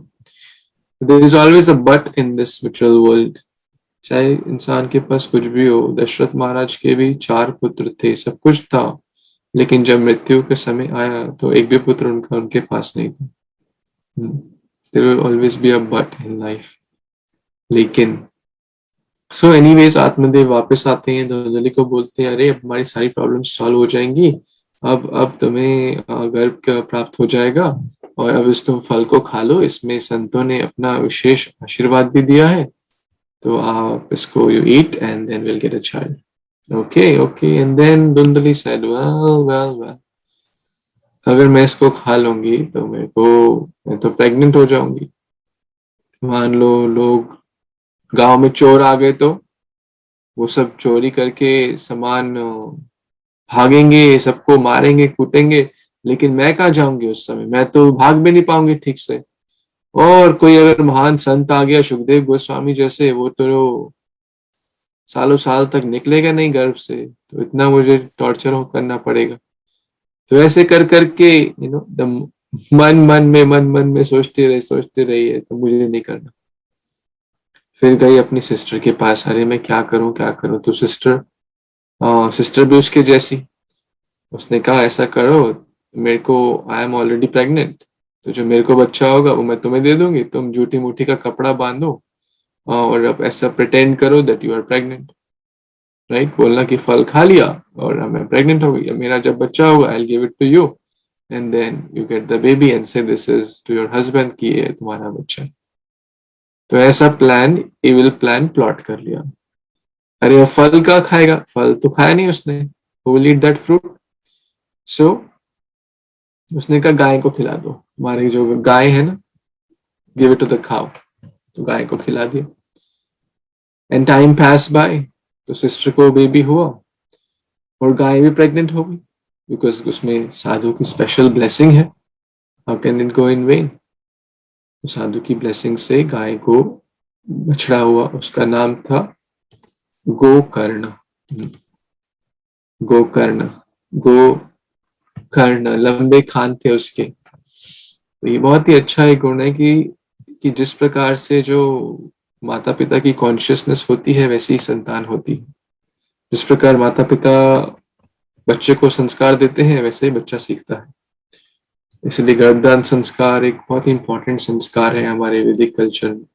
There is always a but in this material world. चाहे इंसान के पास कुछ भी हो, दशरथ महाराज के भी 4 पुत्र थे, सब कुछ था, लेकिन जब मृत्यु के समय आया तो एक भी पुत्र उनके पास नहीं था। There will always be a but in life. लेकिन सो एनीवेज आत्मदेव वापस आते हैं, धुंधली को बोलते हैं, अरे अब हमारी सारी प्रॉब्लम सॉल्व हो जाएंगी, अब तुम्हें गर्भ प्राप्त हो जाएगा, और अब इस तुम फल को खा लो, इसमें संतों ने अपना विशेष आशीर्वाद भी दिया है, तो आप इसको you eat and then will get a child. Okay and then Dhundhuli said well अगर मैं इसको खा लूंगी तो मैं तो प्रेग्नेंट हो जाऊंगी। मान लो लोग गांव में चोर आ गए तो वो सब चोरी करके सामान भागेंगे, सबको मारेंगे कूटेंगे, लेकिन मैं कहाँ जाऊंगी उस समय, मैं तो भाग भी नहीं पाऊंगी ठीक से। और कोई अगर महान संत आ गया, सुखदेव गोस्वामी जैसे, वो तो सालों साल तक निकलेगा नहीं गर्भ से, तो इतना मुझे टॉर्चर करना पड़ेगा। तो ऐसे कर करके मन में सोचते रही है, तो मुझे नहीं करना। फिर गई अपनी सिस्टर के पास, अरे मैं क्या करूं। तो सिस्टर भी उसके जैसी, उसने कहा ऐसा करो, मेरे को आई एम ऑलरेडी प्रेग्नेंट, तो जो मेरे को बच्चा होगा वो मैं तुम्हें दे दूंगी, तुम झूठी मूठी का कपड़ा बांधो और अब ऐसा प्रिटेंड करो that you are pregnant, right. बोलना कि फल खा लिया और मैं प्रेग्नेंट हो गई, मेरा जब बच्चा होगा I will give it to you and then you get the baby and say this is to your husband कि ये तुम्हारा बच्चा। तो ऐसा इविल प्लान प्लॉट कर लिया। अरे फल का खाएगा, फल तो खाया नहीं उसने, who will eat that fruit? So उसने कहा गाय को खिला दो, हमारी जो गाय है ना, give it to the cow, तो गाय को खिला दिया। एंड टाइम पास बाय, तो सिस्टर को बेबी हुआ और गाय भी प्रेग्नेंट हो गई, बिकॉज उसमें साधु की स्पेशल ब्लेसिंग है। How can it go in when? तो साधु की ब्लेसिंग से गाय को बछड़ा हुआ, उसका नाम था गोकर्ण। गोकर्ण, लंबे कान थे उसके। तो ये बहुत ही अच्छा एक गुण है कि जिस प्रकार से जो माता पिता की कॉन्शियसनेस होती है वैसी ही संतान होती है। जिस प्रकार माता पिता बच्चे को संस्कार देते हैं वैसे ही बच्चा सीखता है। इसलिए गर्भदान संस्कार एक बहुत ही इंपॉर्टेंट संस्कार है हमारे वैदिक कल्चर में।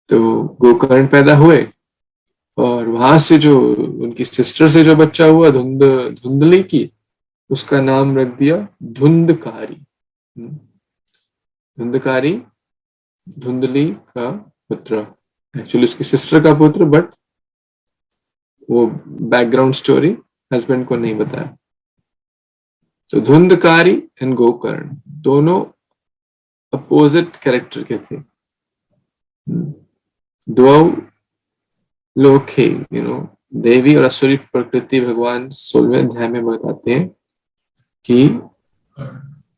तो गोकर्ण पैदा हुए और वहां से जो उनकी सिस्टर से जो बच्चा हुआ धुंधली की, उसका नाम रख दिया धुंधकारी। धुंधकारी धुंधली का पुत्र, एक्चुअली उसकी सिस्टर का पुत्र, बट वो बैकग्राउंड स्टोरी हस्बैंड को नहीं बताया। तो धुंधकारी एंड गोकर्ण दोनों अपोजिट कैरेक्टर के थे। दो लोग थे, देवी और असुरी प्रकृति भगवान 16वें अध्याय में बताते हैं कि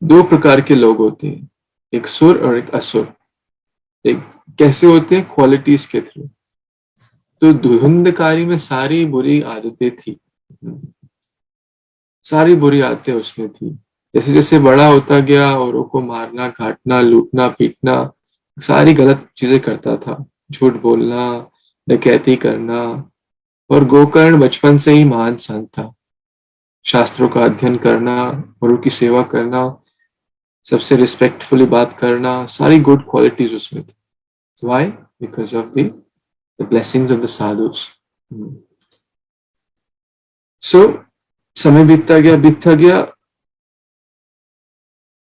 दो प्रकार के लोग होते हैं, एक सुर और एक असुर। एक कैसे होते हैं? क्वालिटीज के थ्रू। तो धुंधकारी में सारी बुरी आदतें थी, सारी बुरी आदतें उसमें थी। जैसे जैसे बड़ा होता गया औरों को मारना, काटना, लूटना, पीटना, सारी गलत चीजें करता था, झूठ बोलना, डकैती करना। और गोकर्ण बचपन से ही महान संत था, शास्त्रों का अध्ययन करना और उनकी सेवा करना, सबसे रिस्पेक्टफुली बात करना, सारी गुड क्वालिटीज उसमें थी। Why? Because of the blessings of the sadhus. So समय बीतता गया,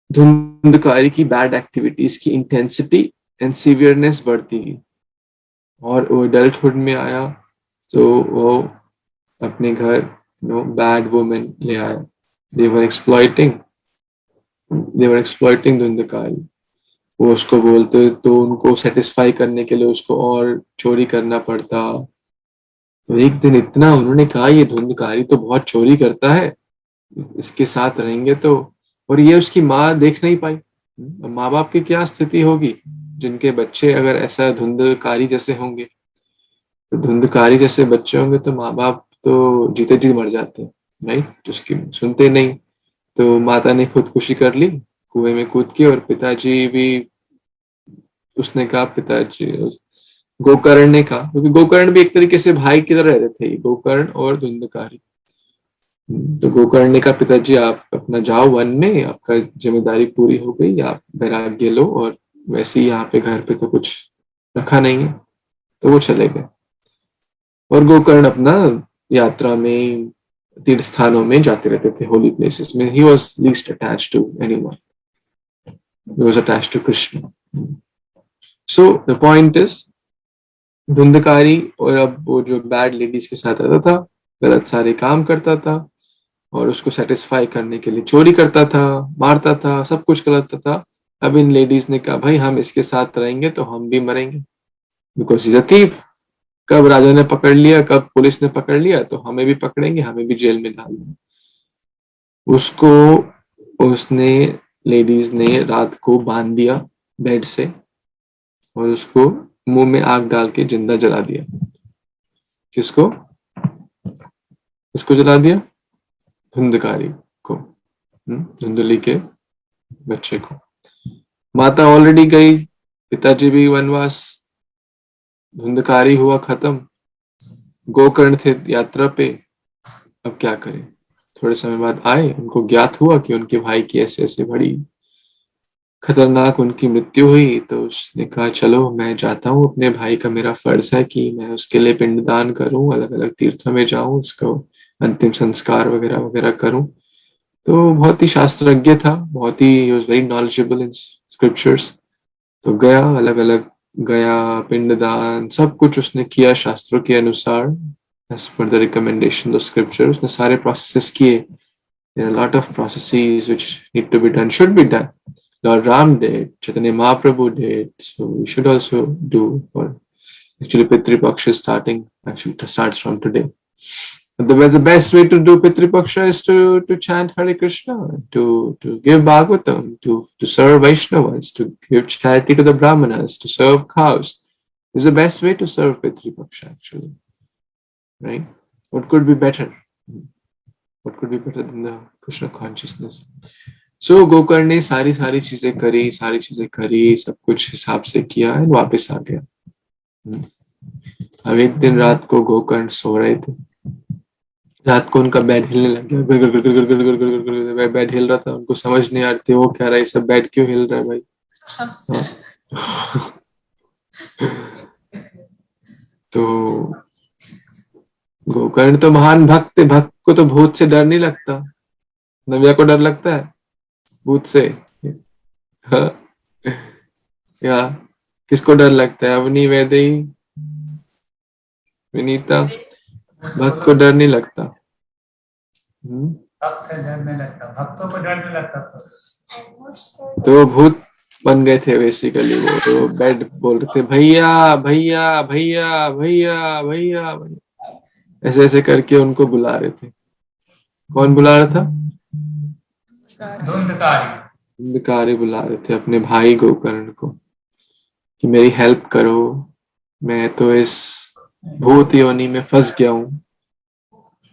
धुंधकारी की बैड एक्टिविटीज की इंटेंसिटी एंड सीवियरनेस बढ़ती गई और वो एडल्टहुड में आया तो वो अपने घर बैड वुमेन ले आया। they were exploiting Dhundhukari. वो उसको बोलते तो उनको सेटिस्फाई करने के लिए उसको और चोरी करना पड़ता। तो एक दिन इतना उन्होंने कहा ये धुंधकारी तो बहुत चोरी करता है, इसके साथ रहेंगे तो। और ये उसकी माँ देख नहीं पाई। माँ बाप की क्या स्थिति होगी जिनके बच्चे अगर ऐसा धुंधकारी जैसे होंगे। तो धुंधकारी जैसे बच्चे होंगे तो माँ बाप तो जीते जी मर जाते हैं, राइट। उसकी सुनते नहीं। तो माता ने खुदकुशी कर ली कुएं में कूद के, और पिताजी भी, उसने कहा, पिताजी गोकर्ण ने कहा, क्योंकि गोकर्ण भी एक तरीके से भाई की तरह रहते थे, गोकर्ण और धुंधकारी। तो गोकर्ण ने कहा पिताजी आप अपना जाओ वन में, आपका जिम्मेदारी पूरी हो गई, आप वैराग्य लो, और वैसे ही यहाँ पे घर पे तो कुछ रखा नहीं है। तो वो चले गए और गोकर्ण अपना यात्रा में तीर्थ स्थानों में जाते रहते थे, होली प्लेसेस में। He was least attached to anyone. He was attached to Krishna. So the point is, Dhundhukari और अब वो जो बैड लेडीज के साथ रहता था, गलत सारे काम करता था और उसको सेटिस्फाई करने के लिए चोरी करता था, मारता था, सब कुछ गलत था. अब इन लेडीज ने कहा भाई हम इसके साथ रहेंगे तो हम भी मरेंगे, बिकॉज इज अ थीफ. कब राजा ने पकड़ लिया, कब पुलिस ने पकड़ लिया तो हमें भी पकड़ेंगे, हमें भी जेल में डाल देंगे. उसको उसने लेडीज ने रात को बांध दिया बेड से और उसको मुंह में आग डाल के जिंदा जला दिया. किसको? किसको जला दिया? धुंधकारी को, धुंधली के बच्चे को. माता ऑलरेडी गई, पिताजी भी वनवास, धुंधकारी हुआ खत्म, गोकर्ण थे यात्रा पे. अब क्या करें? थोड़े समय बाद आए, उनको ज्ञात हुआ कि उनके भाई की ऐसे ऐसे बड़ी खतरनाक उनकी मृत्यु हुई. तो उसने कहा चलो मैं जाता हूँ, अपने भाई का मेरा फर्ज है कि मैं उसके लिए पिंडदान करूं, अलग अलग तीर्थों में जाऊं, उसको अंतिम संस्कार वगैरह वगैरह करूं. तो बहुत ही शास्त्रज्ञ था, बहुत he was very knowledgeable in scriptures. तो गया, अलग अलग गया, पिंडदान सब कुछ उसने किया शास्त्रों के अनुसार, as per the recommendation of scripture. उसने सारे प्रोसेसेस किए. There are a lot of processes which need to be done, should be done. Lord Ram did, Chaitanya Mahaprabhu did, so we should also do. Or actually, Pitri Paksha starts from today. But the best way to do Pitri Paksha is to chant Hare Krishna, to give Bhagavatam, to serve Vaishnavas, to give charity to the Brahmanas, to serve cows. Is the best way to serve Pitri Paksha actually. Right? What could be better? What could be better than the Krishna consciousness? So Gokarna ने सारी चीजें करी, सब कुछ हिसाब से किया और वापस आ गया. अब एक दिन रात को गोकर्ण सो रहे थे. रात को उनका बेड हिलने लग गया. बेड हिल रहा था, उनको समझ नहीं आ रही थी वो कह रहा है सब बेड क्यों हिल रहा है भाई. तो गोकर्ण तो महान भक्त को तो भूत से डर नहीं लगता. नव्या को डर लगता है भूत से? या किसको डर लगता है? अवनी, वैदेही, विनीता, भक्त को डर नहीं लगता. भक्तों को डर नहीं लगता. तो भूत बन गए थे बेसिकली वो. तो बेड बोल रहे थे भैया भैया भैया भैया भैया, ऐसे ऐसे करके उनको बुला रहे थे. कौन बुला रहा था? धुंधकारी बुला रहे थे अपने भाई गोकर्ण को कि मेरी हेल्प करो, मैं तो इस भूत योनि में फंस गया हूँ.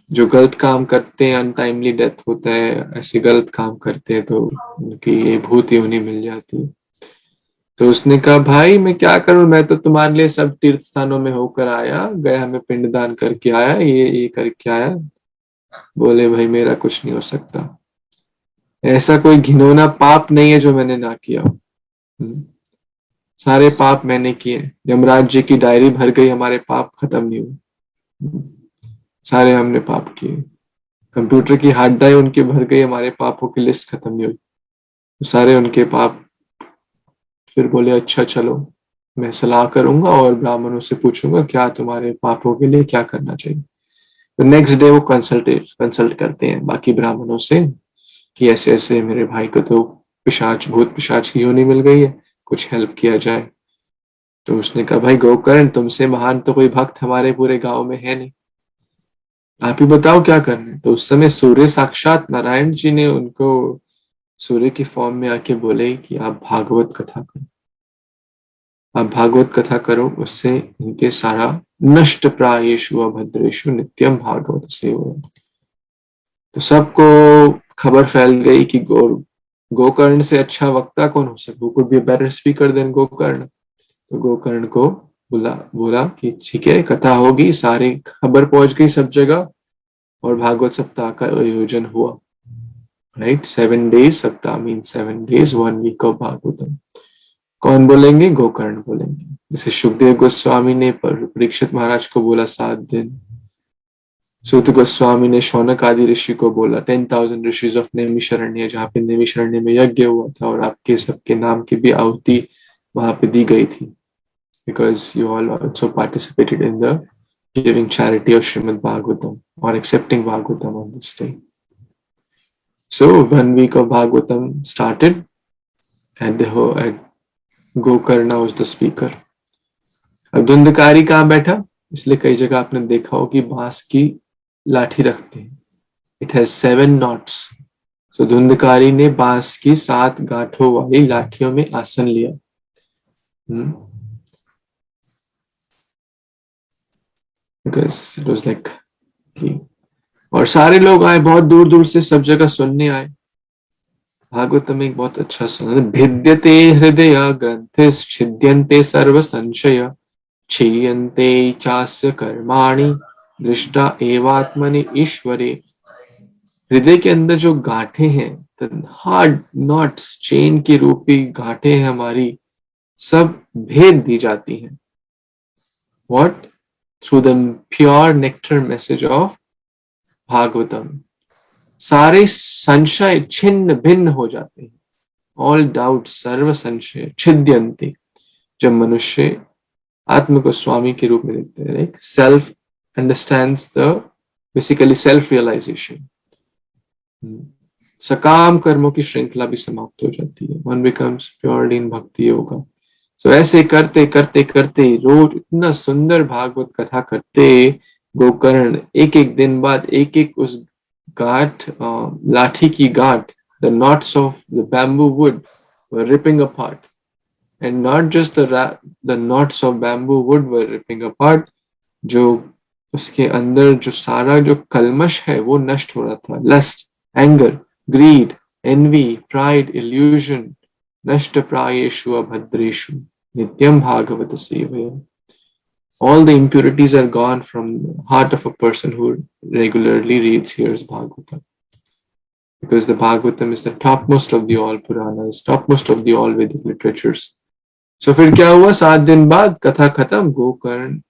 जो गलत काम करते हैं, अनटाइमली डेथ होता है, ऐसे गलत काम करते हैं तो उनकी ये भूत योनि मिल जाती है. तो उसने कहा भाई मैं क्या करूं, मैं तो तुम्हारे लिए सब तीर्थ स्थानों में होकर आया, गया मैं पिंडदान करके आया, ये करके आया. बोले भाई मेरा कुछ नहीं हो सकता, ऐसा कोई घिनौना पाप नहीं है जो मैंने ना किया. सारे पाप मैंने किए. यमराज जी की डायरी भर गई, हमारे पाप खत्म नहीं हुए. सारे हमने पाप किए. कंप्यूटर की हार्ड ड्राइव उनकी भर गई, हमारे पापों की लिस्ट खत्म नहीं हुई. सारे उनके पाप. फिर बोले अच्छा चलो मैं सलाह करूंगा और ब्राह्मणों से पूछूंगा क्या तुम्हारे पापों के लिए क्या करना चाहिए. तो नेक्स्ट डे वो कंसल्ट करते हैं बाकी ब्राह्मणों से कि ऐसे ऐसे मेरे भाई को तो भूत पिशाच की योनि मिल गई है, कुछ हेल्प किया जाए. तो उसने कहा भाई गोकर्ण तुमसे महान तो कोई भक्त हमारे पूरे गांव में है नहीं, आप ही बताओ क्या करना है. तो उस समय सूर्य साक्षात नारायण जी ने उनको सूर्य की फॉर्म में आके बोले कि आप भागवत कथा करो, आप भागवत कथा करो, उससे इनके सारा नष्ट प्रायेषु अभद्रेषु नित्यम भागवत सेवा. तो सबको खबर फैल गई कि गोकर्ण से अच्छा वक्ता कौन हो सकता, who could be a better speaker than Gokarna. तो गोकर्ण को बोला कि ठीक है कथा होगी, सारी खबर पहुंच गई सब जगह और भागवत सप्ताह का आयोजन हुआ. राइट, 7 days सप्ताह means 7 days, 1 week of Bhagavatam. कौन बोलेंगे? गोकर्ण बोलेंगे. जैसे सुखदेव गोस्वामी ने परीक्षित महाराज को बोला 7 दिन, सूत गोस्वामी ने शौनक आदि ऋषि को बोला 10,000 ऋषिज ऑफ नैमिषारण्य, जहाँ पे नैमिषारण्य में यज्ञ हुआ था और आपके सबके नाम की भी आहुति वहां पे दी गई थी, because you all also participated in the giving charity of Srimad Bhagavatam or accepting Bhagavatam on this day. So 1 week of Bhagavatam started and at Gokarna was the speaker. अब धुंधकारी कहाँ बैठा, इसलिए कई जगह आपने देखा हो कि बांस की लाठी रखते हैं. It has 7 knots. So Dhundhukari ने बांस की 7 गांठों वाली लाठियों में आसन लिया. Because it was like, और सारे लोग आए, बहुत दूर दूर से सब जगह सुनने आए. भागवत में एक बहुत अच्छा सुना, भिद्यते हृदय ग्रंथिश्छिद्यन्ते सर्व संशय क्षीयन्ते चास्य कर्माणि दृष्टा एवात्मनि ईश्वरे. हृदय के अंदर जो गांठें हैं, हार्ड नॉट्स, चेन की रूपी गांठें हैं हमारी, सब भेद दी जाती हैं. What? Through the pure nectar message of Bhagavatam. सारे संशय छिन्न भिन्न हो जाते हैं. All doubts, सर्व संशय छिद्यन्ते. जब मनुष्य आत्म को स्वामी के रूप में देखते हैं, like self understands the basically self realization. सकाम कर्मों की श्रृंखला भी समाप्त हो जाती है. One becomes purely in bhakti yoga. So ऐसे करते करते करते रोज इतना सुंदर भागवत कथा करते गोकर्ण एक एक दिन बाद एक एक उस गांठ, लाठी की गांठ, the knots of the bamboo wood were ripping apart, and not just the knots of bamboo wood were ripping apart, जो उसके अंदर जो सारा जो कलमश है वो नष्ट हो रहा था. Lust, anger, greed, envy, pride, illusion, nashta prayeshu abhadreshu nityam bhagavata sevaya. All the impurities are gone from the heart of a person who regularly reads, hears Bhagavatam. Because the Bhagavatam is the topmost of the all Puranas, topmost of the all Vedic literatures. So फिर क्या हुआ, 7 दिन बाद कथा खत्म. Gokarna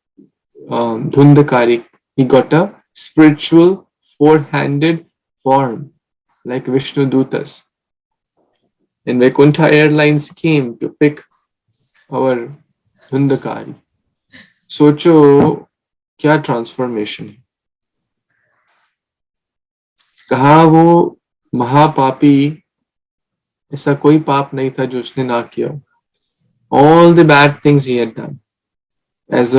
Dhundhukari, he got a spiritual 4-handed form like Vishnu Dutas. And Vaikuntha Airlines came to pick our Dhundakari. सोचो क्या transformation है. कहा वो महापापी, ऐसा कोई पाप नहीं था जो उसने ना किया. All the bad things he had done as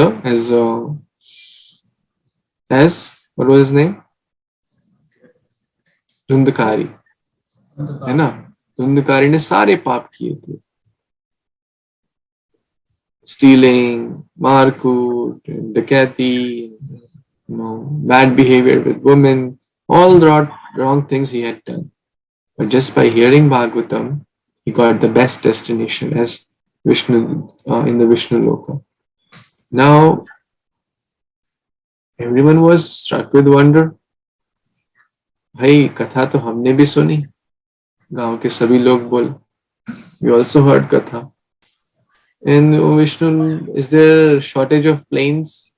what was his name? Dhundhukari, है ना. धुंधकारी ने सारे पाप किए थे. Stealing, markut, dakati, bad behavior with women, all the wrong things he had done. But just by hearing Bhagavatam, he got the best destination as Vishnu in the Vishnu Loka. Now, everyone was struck with wonder. भाई कथा तो हमने भी सुनी, गांव के सभी लोग बोल, we also heard katha. And Vishnu, is there shortage of planes?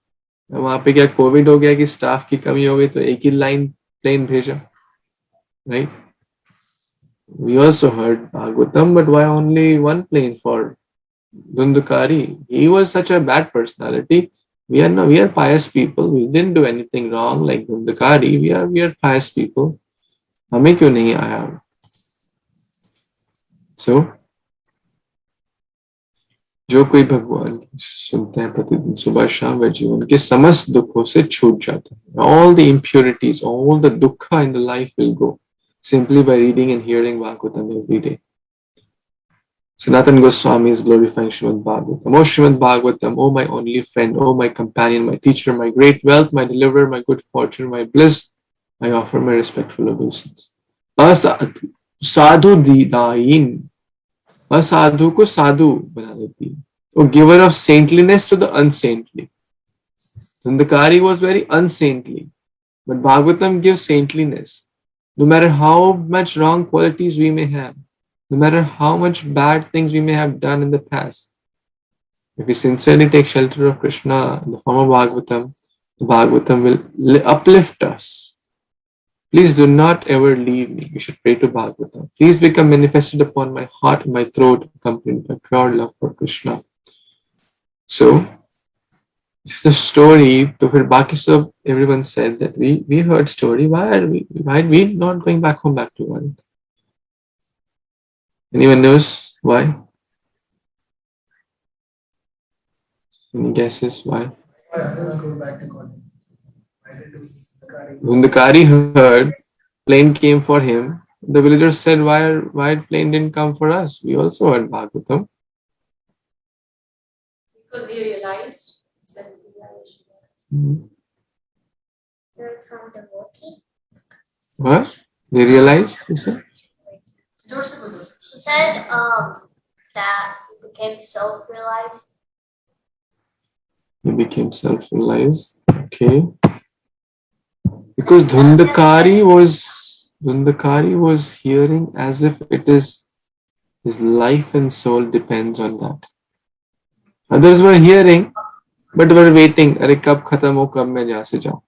वहां पे क्या कोविड हो गया कि स्टाफ की कमी हो गई तो एक ही लाइन प्लेन भेजा, right? We also heard Bhagavatam, but why only one plane for Dhundakari? He was such a bad personality. We are pious people. We didn't do anything wrong like Dhundakari. We are pious people. हमें क्यों नहीं आया? So जो कोई भगवान सुनते हैं प्रतिदिन सुबह शाम, वह जीवन के समस्त दुखों से छूट जाता है. All the impurities, all the dukkha in the life will go simply by reading and hearing Bhagavatam every day. Sanatana Goswami is glorifying Srimad Bhagavatam. Oh Srimad Bhagavatam, oh my only friend, oh my companion, my teacher, my great wealth, my deliverer, my good fortune, my bliss, I offer my respectful obeisance. Sadhu didayin. असाधु को साधु बना देती है. वो giver of saintliness to the unsaintly. Dhundakari was very unsaintly, but Bhagavatam gives saintliness. No matter how much wrong qualities we may have, no matter how much bad things we may have done in the past, if we sincerely take shelter of Krishna in the form of Bhagavatam, The Bhagavatam will uplift us. Please do not ever leave me. We should pray to Bhagavatam. Please become manifested upon my heart and my throat, accompanied by pure love for Krishna. So, it's the story. So, for Baki Sab, everyone said that we heard story. Why are we not going back home, back to world? Anyone knows why? Any guesses why? When the Kari heard, plane came for him. The villagers said, why plane didn't come for us? We also heard Bhagavatam. Because they realized. What? They realized? You said? She said that he became self-realized. He became self-realized. Okay. Because Dhundakari was hearing as if it is his life and soul depends on that. Others were hearing, but were waiting. Arey kab khatam ho, kab main yahan se jaun.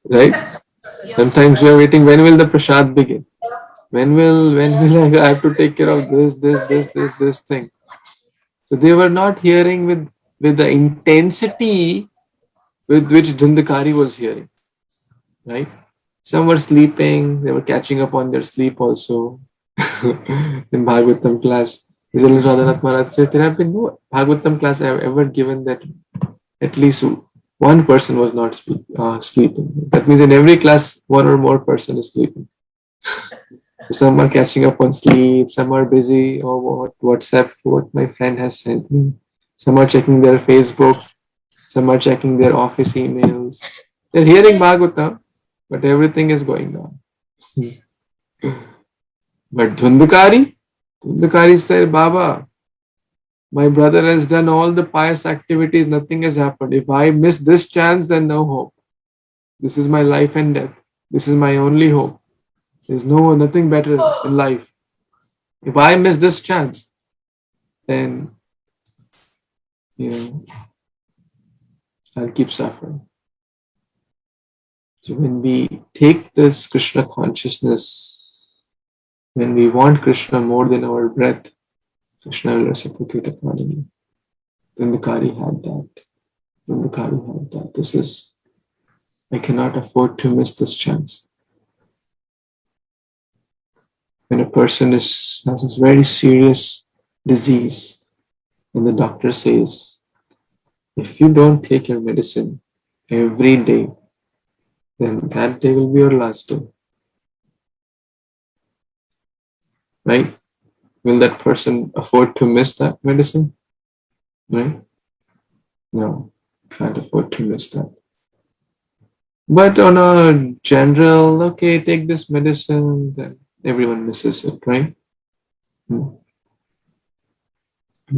Right? Sometimes we are waiting. When will the prasad begin? When will I have to take care of this thing? So they were not hearing with the intensity with which Dhundakari was hearing. Right? Some were sleeping. They were catching up on their sleep also. In Bhagavatam class, Vijay Radhanath Maharaj says there have been no Bhagavatam class I have ever given that at least one person was not sleeping. That means in every class, one or more person is sleeping. Some are catching up on sleep, some are busy or WhatsApp, what my friend has sent me. Some are checking their Facebook, some are checking their office emails. They're hearing Bhagavatam, but everything is going on. But Dhundakari said, Baba, my brother has done all the pious activities, nothing has happened. If I miss this chance, then no hope. This is my life and death. This is my only hope. There's nothing better in life. If I miss this chance, then I'll keep suffering. So when we take this Krishna consciousness, when we want Krishna more than our breath, Krishna will reciprocate accordingly. Dhundakari had that. I cannot afford to miss this chance. When a person has this very serious disease, and the doctor says, if you don't take your medicine every day, then that day will be your last day. Right? Will that person afford to miss that medicine? Right? No, can't afford to miss that. But on a general, okay, take this medicine, then everyone misses it, right?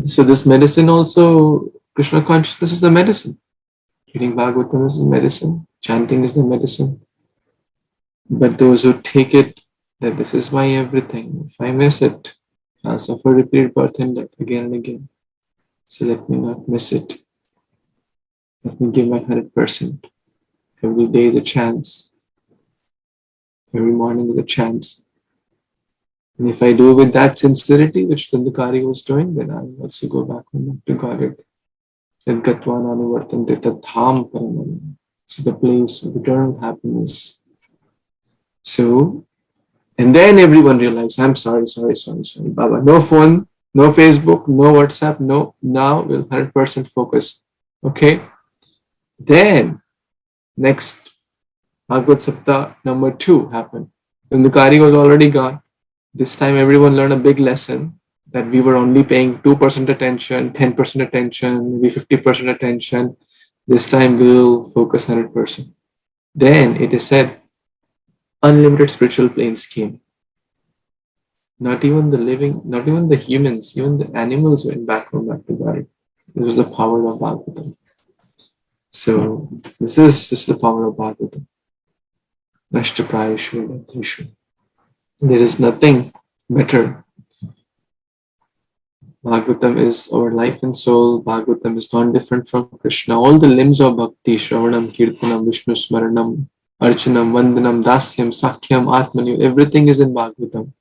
So this medicine also, Krishna consciousness is the medicine. Reading Bhagavatam is the medicine. Chanting is the medicine. But those who take it, that this is my everything. If I miss it, I'll suffer repeated birth and death again and again. So let me not miss it. Let me give my 100%. Every day is a chance. Every morning is a chance. And if I do with that sincerity, which Dhundakari was doing, then I'll also go back home to Godhead. So the place of eternal happiness. So, and then everyone realized, I'm sorry, Baba. No phone, no Facebook, no WhatsApp, no. Now we'll 100% focus. Okay? Then, next, Bhagavad Sapta number 2 happened. Dhundakari was already gone. This time everyone learned a big lesson that we were only paying 2% attention, 10% attention, maybe 50% attention. This time we'll focus 100%. Then it is said, unlimited spiritual planes came. Not even the living, not even the humans, even the animals went back to God. This was the power of Bhagavatam. So this is the power of Bhagavatam. Nashtaprayashu. There is nothing better Bhagavatam is our life and soul. Bhagavatam is not different from Krishna. All the limbs of bhakti, Shravanam, Kirtanam, Vishnu Smaranam, Archanam, Vandanam, Dasyam, Sakhyam, Atmanu, everything is in Bhagavatam.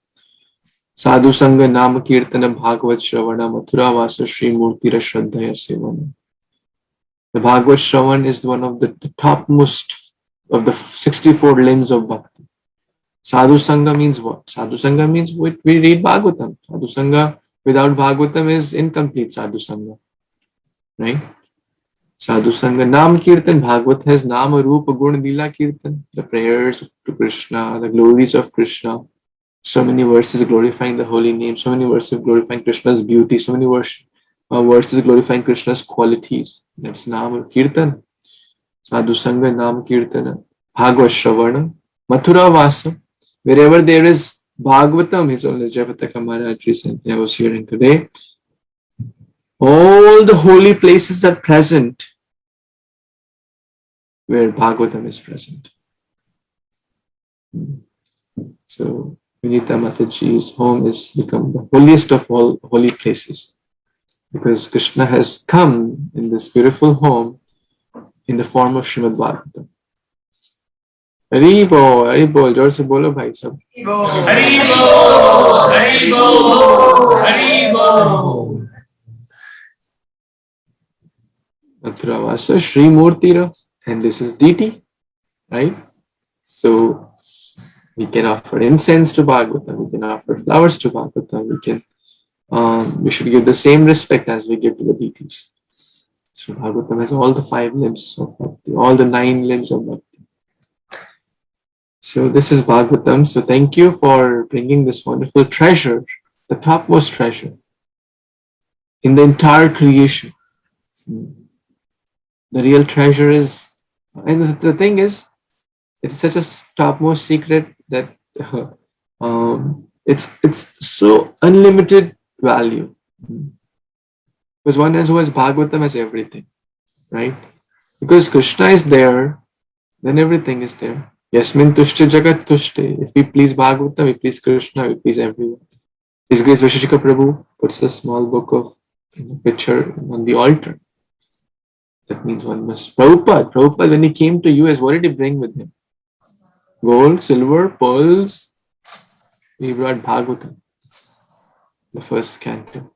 Sadhu Sangha, Nama Kirtana, Bhagavat Shravana, Mathura Vasa, Sri Murtira Shraddhaya Sevana. The Bhagavad Shravan is one of the topmost of the 64 limbs of bhakti. Sadhu Sangha means what? Sadhu Sangha means we read Bhagavatam. Sadhu Sangha without Bhagavatam is incomplete Sadhu Sangha. Right? Sadhu Sangha, Nam Kirtan, Bhagavat has Nama, Rupa, Guna, Lila Kirtan, the prayers to Krishna, the glories of Krishna. So many verses glorifying the holy name, so many verses glorifying Krishna's beauty, so many verses glorifying Krishna's qualities. That's Nama Kirtan. Sadhu Sangha, Nama Kirtana, Bhagavad Shravana, Mathura Vasa. Wherever there is Bhagavatam, His Holiness Jayapataka Maharaj recently I was hearing today, all the holy places are present where Bhagavatam is present. So Vinita Mataji's home has become the holiest of all holy places because Krishna has come in this beautiful home in the form of Srimad Bhagavatam. Hari Bol, जोर से बोलो भाई सब. Hari Bol, Hari Bol, Hari Bol. Mathura Vasa, Sri Murtira, and this is deity, right? So we can offer incense to Bhagavatam, we can offer flowers to Bhagavatam, we should give the same respect as we give to the deities. So Bhagavatam has all the 5 limbs of bhakti, all the 9 limbs of bhakti. So this is Bhagavatam. So thank you for bringing this wonderful treasure, the topmost treasure in the entire creation. The real treasure is, and the thing is, it's such a topmost secret that it's so unlimited value. Because one who has Bhagavatam has everything, right? Because Krishna is there, then everything is there. Yasmin tushte jagat tushte. If we please Bhagavatam, we please Krishna, we please everyone. His Grace Visheshika Prabhu puts a small book of picture on the altar. That means one must. Prabhupada, when he came to US, what did he bring with him? Gold, silver, pearls. He brought Bhagavatam, the first canto.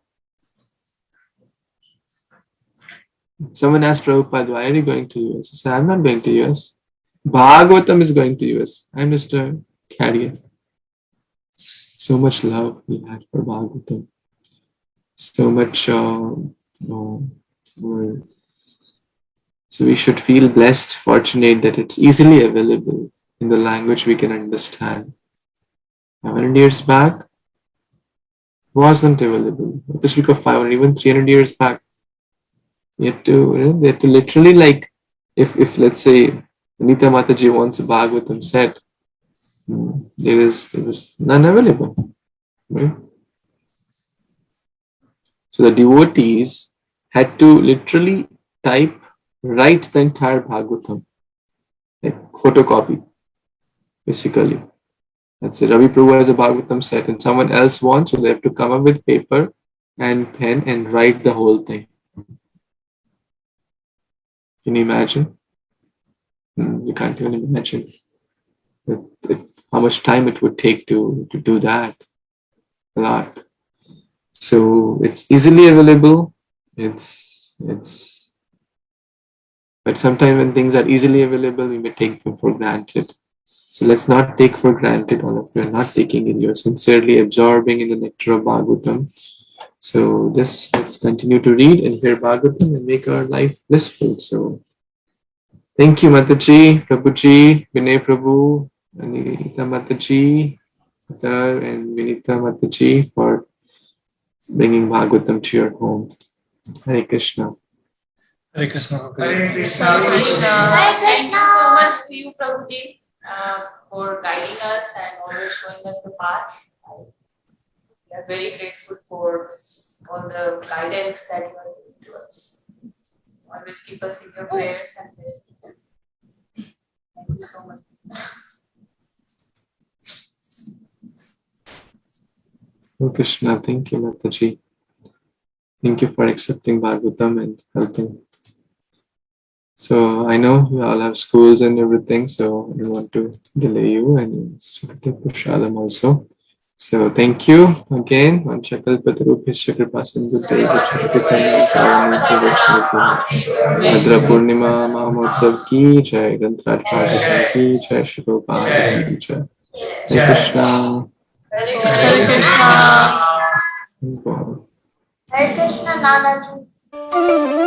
Someone asked Prabhupada, why are you going to US? He said, I'm not going to US. Bhagavatam is going to US. I'm just a carrier. So much love we had for Bhagavatam. So much, so we should feel blessed, fortunate that it's easily available in the language we can understand. 500 years back, wasn't available. The speak of 500, even 300 years back. They had to literally, like, if let's say Anita Mataji wants a Bhagavatam set, there was none available, right? So the devotees had to literally write the entire Bhagavatam, like photocopy, basically. Let's say Ravi Prabhu has a Bhagavatam set and someone else wants, so they have to come up with paper and pen and write the whole thing. Can you imagine? You can't even imagine how much time it would take to do that. A lot. So it's easily available. But sometimes when things are easily available, we may take them for granted. So let's not take for granted all of you are not taking it. You're sincerely absorbing in the nectar of Bhagavatam. So let's continue to read and hear Bhagavatam and make our life blissful. So thank you, Mataji, Prabhuji, Vinay Prabhu, Anita Mataji, and Vinita Mataji for bringing Bhagavatam to your home. Hare Krishna. Hare Krishna. Hare Krishna. Hare Krishna. Thank you so much to you, Prabhuji, for guiding us and always showing us the path. We are very grateful for all the guidance that you are giving to us. Always keep us in your prayers and blessings. Thank you so much. Hare Krishna. Thank you, Mataji. Thank you for accepting Bhagavatam and helping. So I know you all have schools and everything, so I don't want to delay you, and take Prashadam also. So thank you again. Vanchakal Pataruphisya Kripasindu Bhadra Purnima Mahotsav ki jai, Grantraj Bhagavatam ki jai, Shri Prabhupada ki jai. Hare Krishna. Hare Krishna. Thank you all. Hare Krishna, Nanaji.